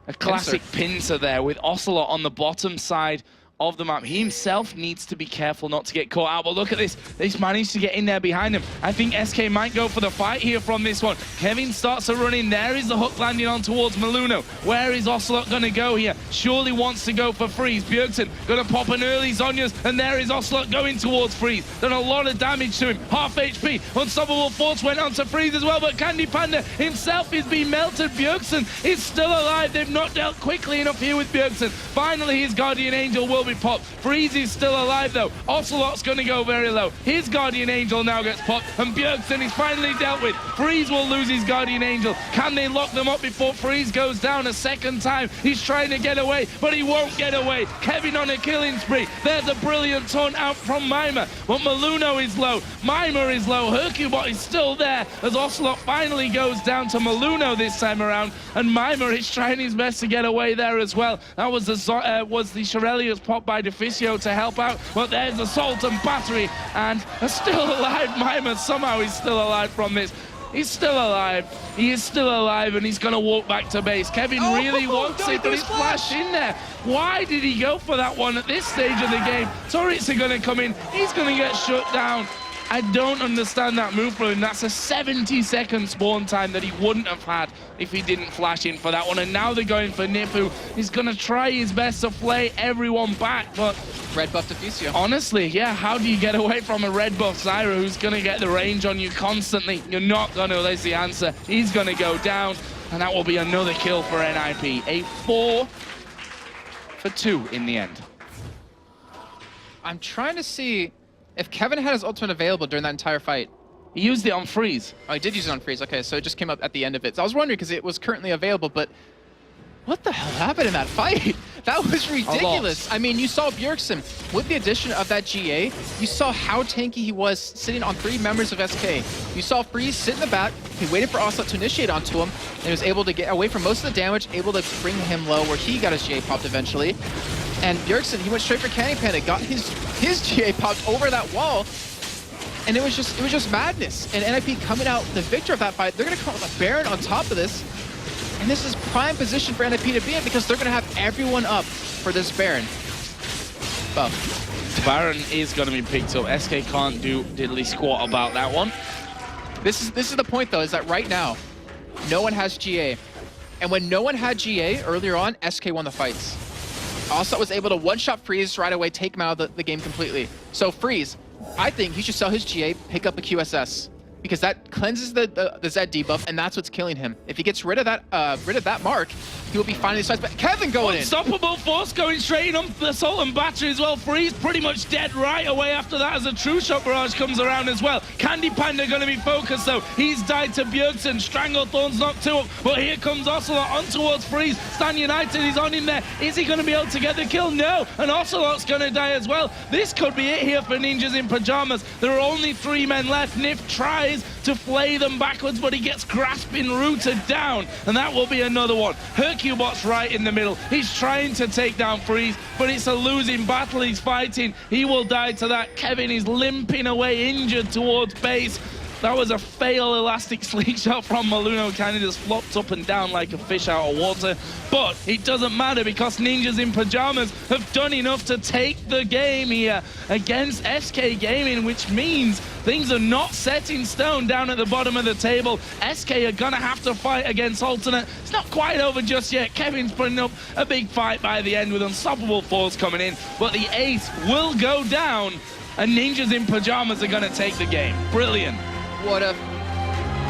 A classic pincer there with Ocelot on the bottom side of the map. He himself needs to be careful not to get caught out, but look at this. He's managed to get in there behind him. I think SK might go for the fight here from this one. Kevin starts to run in. There is the hook landing on towards Maluno. Where is Ocelot going to go here? Surely wants to go for Freeze. Bjergsen going to pop an early Zhonya's, and there is Ocelot going towards Freeze. Done a lot of damage to him. Half HP. Unstoppable Force went on to Freeze as well, but Candy Panda himself is being melted. Bjergsen is still alive. They've not dealt quickly enough here with Bjergsen. Finally, his Guardian Angel will be popped. Freeze is still alive though. Ocelot's going to go very low. His Guardian Angel now gets popped, and Bjergsen is finally dealt with. Freeze will lose his Guardian Angel. Can they lock them up before Freeze goes down a second time? He's trying to get away, but he won't get away. Kevin on a killing spree. There's a brilliant taunt out from Mimer, but Maluno is low. Mimer is low. Herkybot is still there as Ocelot finally goes down to Maluno this time around, and Mimer is trying his best to get away there as well. That was the Shirelius pop by Deficio to help out, but there's Assault and Battery, and still alive. Mimer somehow is still alive from this. He's still alive. He is still alive, and he's going to walk back to base. Kevin really wants it, but he's flashed in there. Why did he go for that one at this stage of the game? Turrets are going to come in. He's going to get shut down. I don't understand that move from him. That's a 70-second spawn time that he wouldn't have had if he didn't flash in for that one. And now they're going for Nifu. He's going to try his best to play everyone back, but red buff Deficio. Honestly, yeah, how do you get away from a red buff Zyra who's going to get the range on you constantly? You're not going to. There's the answer. He's going to go down, and that will be another kill for NIP. A 4 for 2 in the end. I'm trying to see if Kevin had his ultimate available during that entire fight. He used it on Freeze. Oh, he did use it on Freeze. Okay, so it just came up at the end of it. So I was wondering because it was currently available, but what the hell happened in that fight? That was ridiculous. I mean, you saw Bjergsen, with the addition of that GA, you saw how tanky he was sitting on 3 members of SK. You saw Freeze sit in the back, he waited for Ocelot to initiate onto him, and he was able to get away from most of the damage, able to bring him low where he got his GA popped eventually. And Bjergsen, he went straight for Candy Panda, got his GA popped over that wall, and it was just madness. And NIP coming out the victor of that fight. They're gonna come out with a Baron on top of this, and this is prime position for NIP to be in because they're gonna have everyone up for this Baron. Well, Baron is gonna be picked up. SK can't do diddly squat about that one. this is the point though, is that right now, no one has GA. And when no one had GA earlier on, SK won the fights. Also was able to one-shot Freeze right away, take him out of the game completely. So Freeze, I think he should sell his GA, pick up a QSS, because that cleanses the Zed debuff, and that's what's killing him. If he gets rid of that mark, he will be finding these fights. But Kevin going in. Unstoppable force going straight in on the Assault and Battery as well. Freeze pretty much dead right away after that as a True Shot Barrage comes around as well. Candy Panda going to be focused though. He's died to Bjergsen. Stranglethorn's knocked 2 up, but here comes Ocelot on towards Freeze. Stan United is on him there. Is he going to be able to get the kill? No, and Ocelot's going to die as well. This could be it here for Ninjas in Pajamas. There are only 3 men left. Nif tries to flay them backwards, but he gets grasping rooted down, and that will be another one. Hercubot's right in the middle. He's trying to take down Freeze, but it's a losing battle. He's fighting. He will die to that. Kevin is limping away, injured towards base. That was a fail elastic slingshot from Maluno, kind of just flopped up and down like a fish out of water. But it doesn't matter because Ninjas in Pajamas have done enough to take the game here against SK Gaming, which means things are not set in stone down at the bottom of the table. SK are gonna have to fight against Alternate. It's not quite over just yet. Kevin's putting up a big fight by the end with Unstoppable Force coming in, but the ace will go down and Ninjas in Pajamas are gonna take the game. Brilliant. What a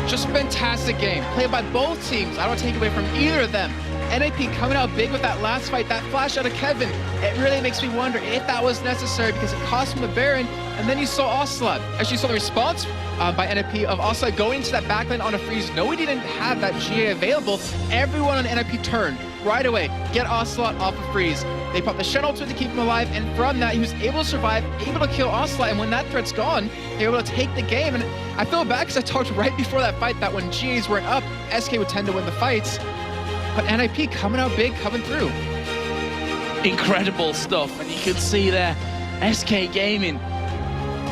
just fantastic game played by both teams. I don't take away from either of them. NIP coming out big with that last fight, that flash out of Kevin. It really makes me wonder if that was necessary because it cost him the Baron. And then you saw Ocelot. Actually, you saw the response by NIP of Ocelot going to that backline on a Freeze. No, he didn't have that GA available. Everyone on NIP turned right away. Get Ocelot off of Freeze. They popped the Shen ult to keep him alive, and from that, he was able to survive, able to kill Ocelot, and when that threat's gone, they were able to take the game. And I feel bad because I talked right before that fight that when GAs weren't up, SK would tend to win the fights. But NIP coming out big, coming through. Incredible stuff, and you could see there, SK Gaming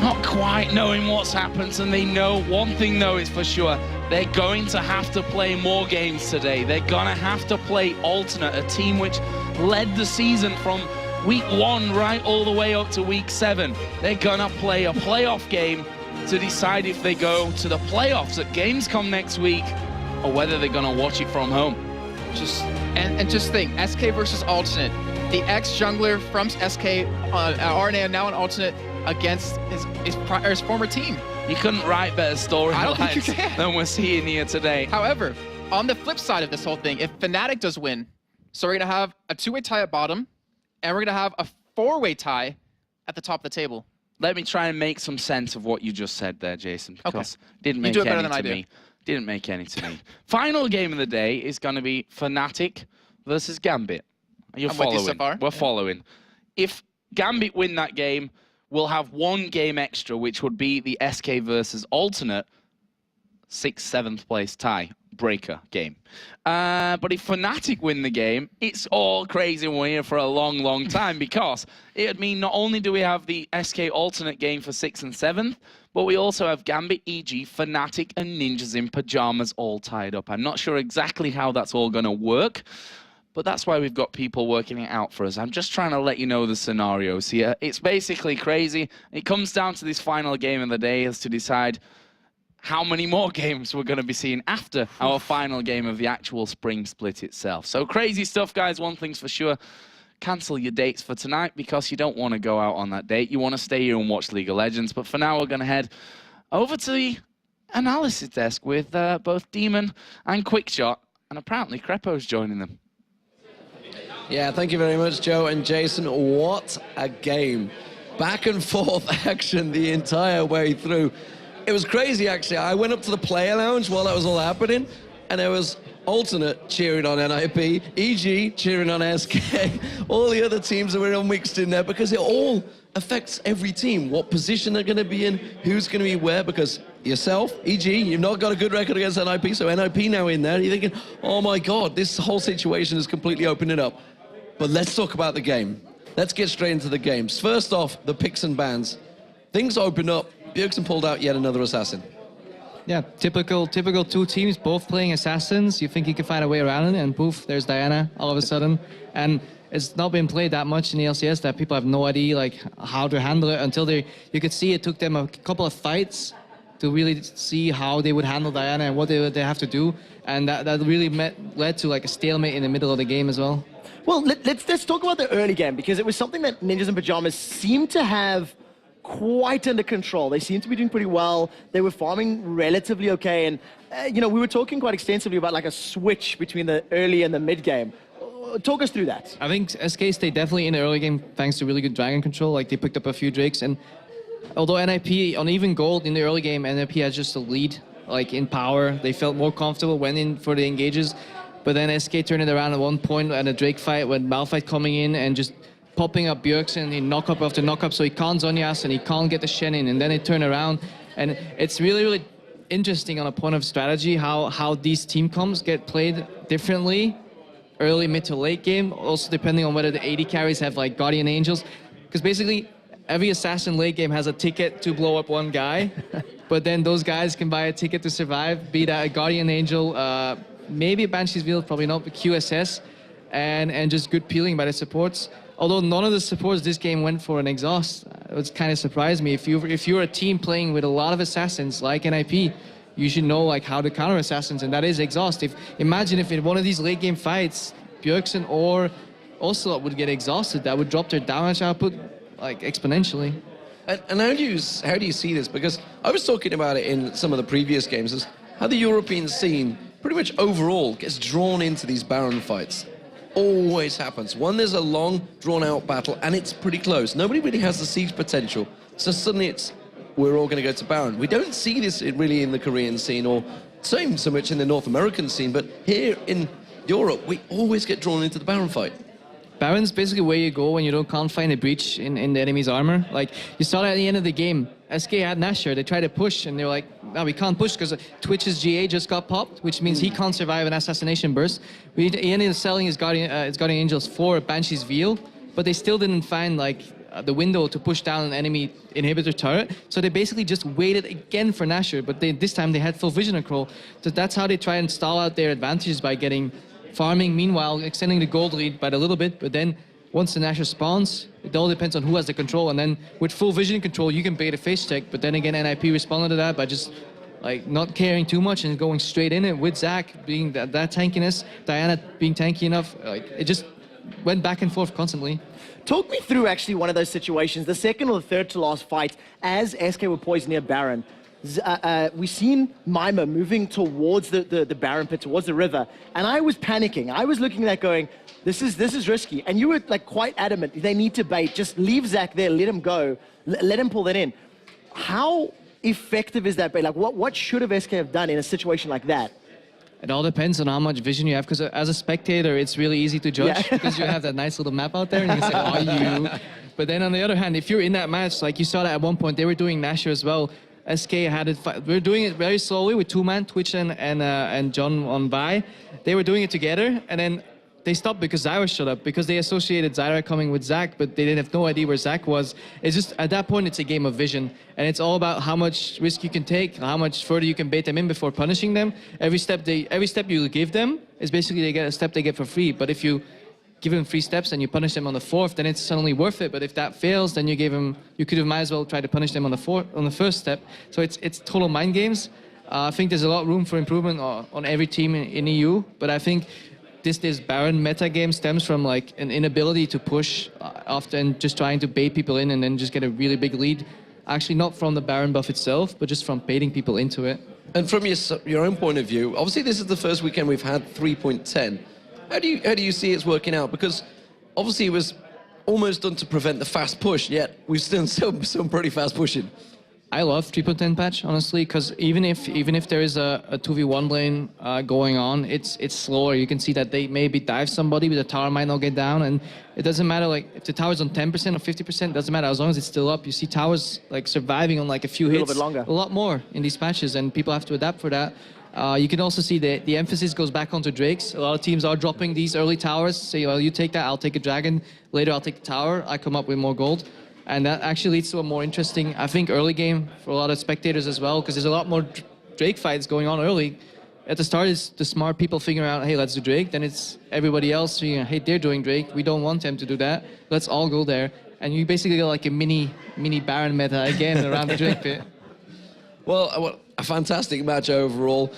not quite knowing what's happened, and they know one thing though is for sure, they're going to have to play more games today. They're gonna have to play Alternate, a team which led the season from week 1 right all the way up to week 7. They're gonna play a playoff game to decide if they go to the playoffs at Gamescom next week or whether they're gonna watch it from home. Just think, SK versus Alternate. The ex-jungler from SK RNA now an Alternate against his former team. You couldn't write better storylines than we're seeing here today. However, on the flip side of this whole thing, if Fnatic does win, so we're gonna have a 2-way tie at bottom, and we're gonna have a 4-way tie at the top of the table. Let me try and make some sense of what you just said there, Jason, because it didn't make you do it any better than to I me. do. Didn't make any to me. Final game of the day is going to be Fnatic versus Gambit. You're I'm with following. you so far. We're following. If Gambit win that game, we'll have 1 game extra, which would be the SK versus Alternate 6th, 7th place tie breaker game. But if Fnatic win the game, it's all crazy and we're here for a long, long time because it would mean not only do we have the SK Alternate game for 6th and 7th, but we also have Gambit, EG, Fnatic, and Ninjas in Pajamas all tied up. I'm not sure exactly how that's all going to work, but that's why we've got people working it out for us. I'm just trying to let you know the scenarios here. It's basically crazy. It comes down to this final game of the day as to decide how many more games we're going to be seeing after our final game of the actual spring split itself. So crazy stuff, guys. One thing's for sure. Cancel your dates for tonight because you don't want to go out on that date. You want to stay here and watch League of Legends. But for now, we're going to head over to the analysis desk with both Demon and Quickshot. And apparently, Crepo's joining them. Yeah, thank you very much, Joe and Jason. What a game. Back and forth action the entire way through. It was crazy, actually. I went up to the player lounge while that was all happening, and there was Alternate cheering on NIP, EG cheering on SK, all the other teams that were all mixed in there because it all affects every team, what position they're going to be in, who's going to be where, because yourself, EG, you've not got a good record against NIP, so NIP now in there, you're thinking, oh my God, this whole situation has completely opened it up. But let's talk about the game. let's get straight into the games. First off, the picks and bans. Things opened up. Bjergsen pulled out yet another assassin. Yeah, typical two teams, both playing assassins. You think you can find a way around it, and poof, there's Diana all of a sudden. And it's not been played that much in the LCS that people have no idea like how to handle it until you could see it took them a couple of fights to really see how they would handle Diana and what they have to do. And that really led to like a stalemate in the middle of the game as well. Well, let's talk about the early game, because it was something that Ninjas in Pajamas seemed to have quite under control. They seemed to be doing pretty well. They were farming relatively okay. And, you know, we were talking quite extensively about like a switch between the early and the mid game. Talk us through that. I think SK stayed definitely in the early game thanks to really good dragon control. Like they picked up a few drakes, and although NIP on even gold in the early game, NIP has just a lead like in power. They felt more comfortable, went in for the engages, but then SK turned it around at one point at a drake fight with Malphite coming in and just popping up Bjergsen in knockup after knockup, so he can't Zhonya's and he can't get the Shen in, and then it turned around. And it's really interesting on a point of strategy how these team comps get played differently early, mid to late game, also depending on whether the AD carries have like Guardian Angels, because basically every assassin late game has a ticket to blow up one guy, but then those guys can buy a ticket to survive, be that a Guardian Angel, maybe a Banshee's Veil, probably not, but QSS, and just good peeling by the supports. Although none of the supports this game went for an exhaust, it kind of surprised me. If you're a team playing with a lot of assassins like NIP, you should know like how to counter assassins, and that is exhaust. Imagine if in one of these late game fights, Bjergsen or Ocelot would get exhausted, that would drop their damage output like exponentially. And how do you see this? Because I was talking about it in some of the previous games, is how the European scene pretty much overall gets drawn into these Baron fights. Always happens. One, there's a long, drawn-out battle, and it's pretty close. Nobody really has the siege potential, so suddenly we're all going to go to Baron. We don't see this really in the Korean scene, or same so much in the North American scene, but here in Europe, we always get drawn into the Baron fight. Baron's basically where you go when you can't find a breach in the enemy's armor. Like, you saw that at the end of the game. SK had Nashor, they tried to push, and they were like, no, we can't push because Twitch's GA just got popped, which means he can't survive an assassination burst. He ended up selling his Guardian Angels for Banshee's Veil, but they still didn't find like the window to push down an enemy inhibitor turret. So they basically just waited again for Nashor, but this time they had full vision control. So that's how they try and stall out their advantages, by getting farming, meanwhile extending the gold lead by a little bit, but then once the Nashor spawns, it all depends on who has the control, and then with full vision control you can bait a face check, but then again NIP responded to that by just like not caring too much and going straight in it with Zac being that tankiness, Diana being tanky enough. Like, it just went back and forth constantly. Talk me through actually one of those situations, the second or the third to last fight, as SK were poised near Baron. We've seen Mimer moving towards the Baron pit, towards the river, and I was panicking. I was looking at that going, this is risky. And you were like quite adamant, they need to bait, just leave Zac there, let him go, let him pull that in. How effective is that bait? Like, what should have SK have done in a situation like that? It all depends on how much vision you have, because as a spectator, it's really easy to judge, because you have that nice little map out there, and you can say, oh, you. But then on the other hand, if you're in that match, like you saw that at one point, they were doing Nashor as well. SK had it. We're doing it very slowly with two-man, Twitch and John on Vi. They were doing it together, and then they stopped because Zyra showed up, because they associated Zyra coming with Zac, but they didn't have no idea where Zac was. It's just, at that point, it's a game of vision, and it's all about how much risk you can take, how much further you can bait them in before punishing them. Every step you give them is basically they get a step they get for free, but if you give them 3 steps and you punish them on the 4th, then it's suddenly worth it. But if that fails, then you could have might as well try to punish them on the 1st step. So it's total mind games. I think there's a lot of room for improvement on every team in EU, but I think this Baron meta game stems from like an inability to push often, just trying to bait people in and then just get a really big lead. Actually, not from the Baron buff itself, but just from baiting people into it. And from your own point of view, obviously this is the first weekend we've had 3.10. How do you see it's working out? Because obviously it was almost done to prevent the fast push, yet we've still some pretty fast pushing. I love 3.10 patch, honestly, because even if there is a 2v1 lane going on, it's slower. You can see that they maybe dive somebody, but the tower might not get down, and it doesn't matter like if the tower's on 10% or 50%, doesn't matter, as long as it's still up. You see towers like surviving on like a few hits, a little bit longer, a lot more in these patches, and people have to adapt for that. You can also see the emphasis goes back onto Drakes. A lot of teams are dropping these early towers. Say, well, you take that, I'll take a dragon. Later, I'll take the tower. I come up with more gold. And that actually leads to a more interesting, I think, early game for a lot of spectators as well, because there's a lot more Drake fights going on early. At the start, it's the smart people figuring out, hey, let's do Drake. Then it's everybody else figuring, hey, they're doing Drake. We don't want them to do that. Let's all go there. And you basically get like a mini Baron meta again around the Drake pit. Well, a fantastic match overall.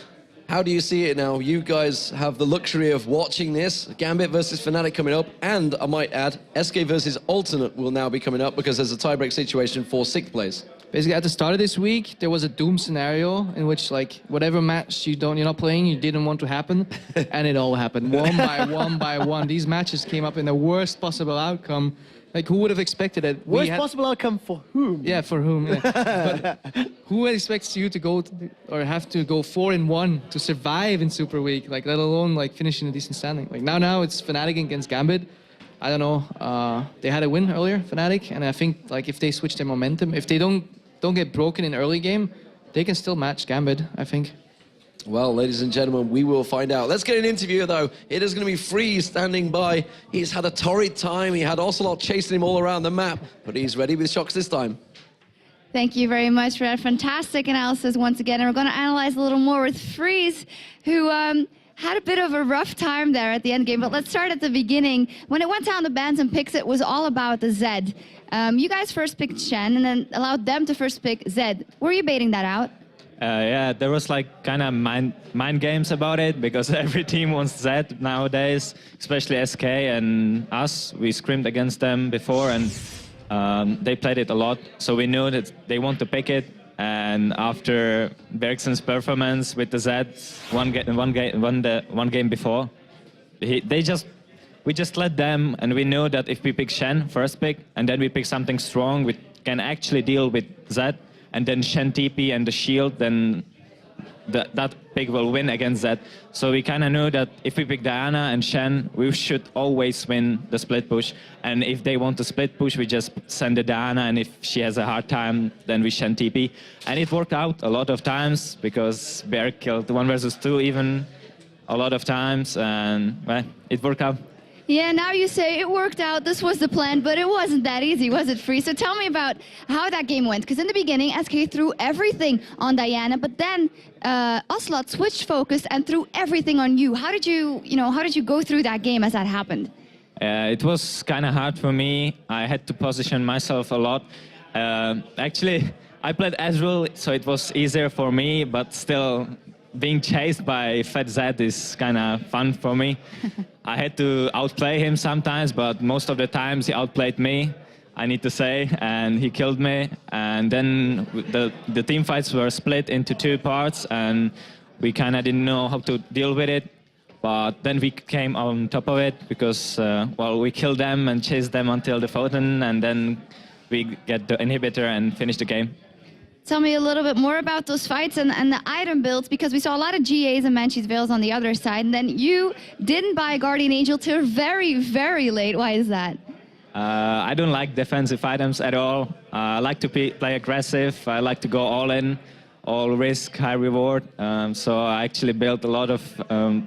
How do you see it now? You guys have the luxury of watching this. Gambit versus Fnatic coming up. And I might add, SK versus Alternate will now be coming up because there's a tiebreak situation for 6th place. Basically, at the start of this week, there was a doom scenario in which, like, whatever match you're not playing, you didn't want to happen, and it all happened one by one by one. These matches came up in the worst possible outcome. Like, who would have expected it? Worst possible outcome for whom? Yeah, for whom? Yeah. But who expects you to go or have to go 4-1 to survive in Super Week? Like, let alone like finishing a decent standing. Like now it's Fnatic against Gambit. I don't know. They had a win earlier, Fnatic, and I think like if they switch their momentum, if they don't get broken in early game, they can still match Gambit, I think. Well, ladies and gentlemen, we will find out. Let's get an interview, though. It is going to be Freeze standing by. He's had a torrid time. He had Ocelot chasing him all around the map, but he's ready with shocks this time. Thank you very much for that fantastic analysis once again. And we're going to analyze a little more with Freeze, who had a bit of a rough time there at the end game. But let's start at the beginning. When it went down the bans and picks, it was all about the Zed. You guys first picked Shen and then allowed them to first pick Zed. Were you baiting that out? Yeah, there was like kind of mind games about it because every team wants Zed nowadays, especially SK and us. We scrimmed against them before and they played it a lot. So we knew that they want to pick it. And after Bergson's performance with the Zed, one game before, we just let them, and we knew that if we pick Shen first pick, and then we pick something strong, we can actually deal with Zed, and then Shen TP and the shield, then that pick will win against Zed. So we kind of knew that if we pick Diana and Shen, we should always win the split push. And if they want to split push, we just send the Diana, and if she has a hard time, then we Shen TP. And it worked out a lot of times because Berg killed 1 versus 2 even a lot of times, and well, it worked out. Yeah, now you say it worked out, this was the plan, but it wasn't that easy, was it, Free? So tell me about how that game went, because in the beginning, SK threw everything on Diana, but then Ocelot switched focus and threw everything on you. How did you go through that game as that happened? It was kind of hard for me. I had to position myself a lot. Actually, I played Ezreal, so it was easier for me, but still, being chased by Fat Zed is kind of fun for me. I had to outplay him sometimes, but most of the times he outplayed me, I need to say, and he killed me. And then the team fights were split into 2 parts, and we kind of didn't know how to deal with it. But then we came on top of it because, well, we killed them and chased them until the fountain, and then we get the inhibitor and finish the game. Tell me a little bit more about those fights and the item builds, because we saw a lot of GAs and Banshee's Veils on the other side, and then you didn't buy Guardian Angel till very, very late. Why is that? I don't like defensive items at all. I like to play aggressive. I like to go all in, all risk, high reward. So I actually built a lot of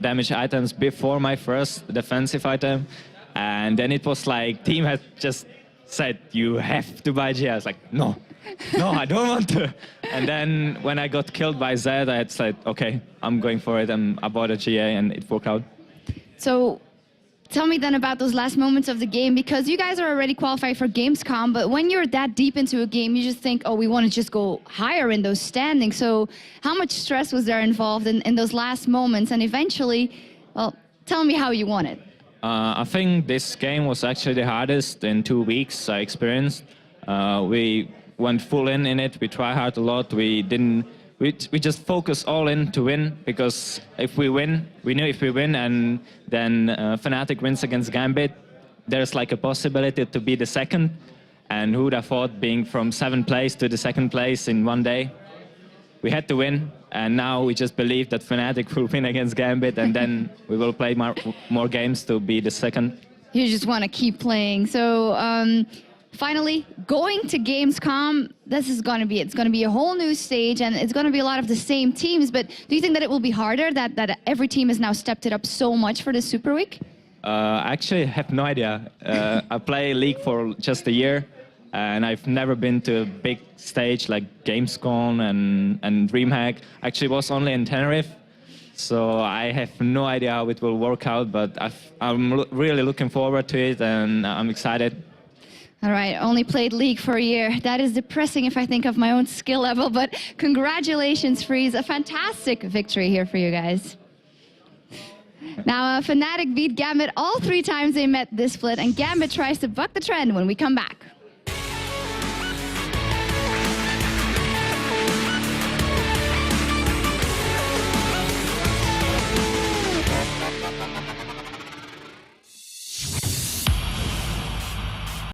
damage items before my first defensive item. And then it was like, team had just said, you have to buy GA. I was like, no, I don't want to. And then when I got killed by Zed, I had said, okay, I'm going for it. And I bought a GA and it worked out. So tell me then about those last moments of the game, because you guys are already qualified for Gamescom, but when you're that deep into a game, you just think, oh, we want to just go higher in those standings. So how much stress was there involved in those last moments? And eventually, well, tell me how you won it. I think this game was actually the hardest in 2 weeks I experienced. We went full in it. We tried hard a lot. We just focused all in to win, because if we win, we knew if we win and then Fnatic wins against Gambit, there's like a possibility to be the second. And who would have thought being from 7th place to the 2nd place in 1 day? We had to win, and now we just believe that Fnatic will win against Gambit, and then we will play more games to be the second. You just want to keep playing. So Finally, going to Gamescom, this is going to be it. It's going to be a whole new stage, and it's going to be a lot of the same teams. But do you think that it will be harder, that every team has now stepped it up so much for the Super Week? Actually, I have no idea. I play League for just a year, and I've never been to a big stage like Gamescom and DreamHack. Actually, it was only in Tenerife, so I have no idea how it will work out, but I'm really looking forward to it, and I'm excited. All right, only played League for a year. That is depressing if I think of my own skill level, but congratulations, Freeze. A fantastic victory here for you guys. Now, Fnatic beat Gambit all 3 times they met this split, and Gambit tries to buck the trend when we come back.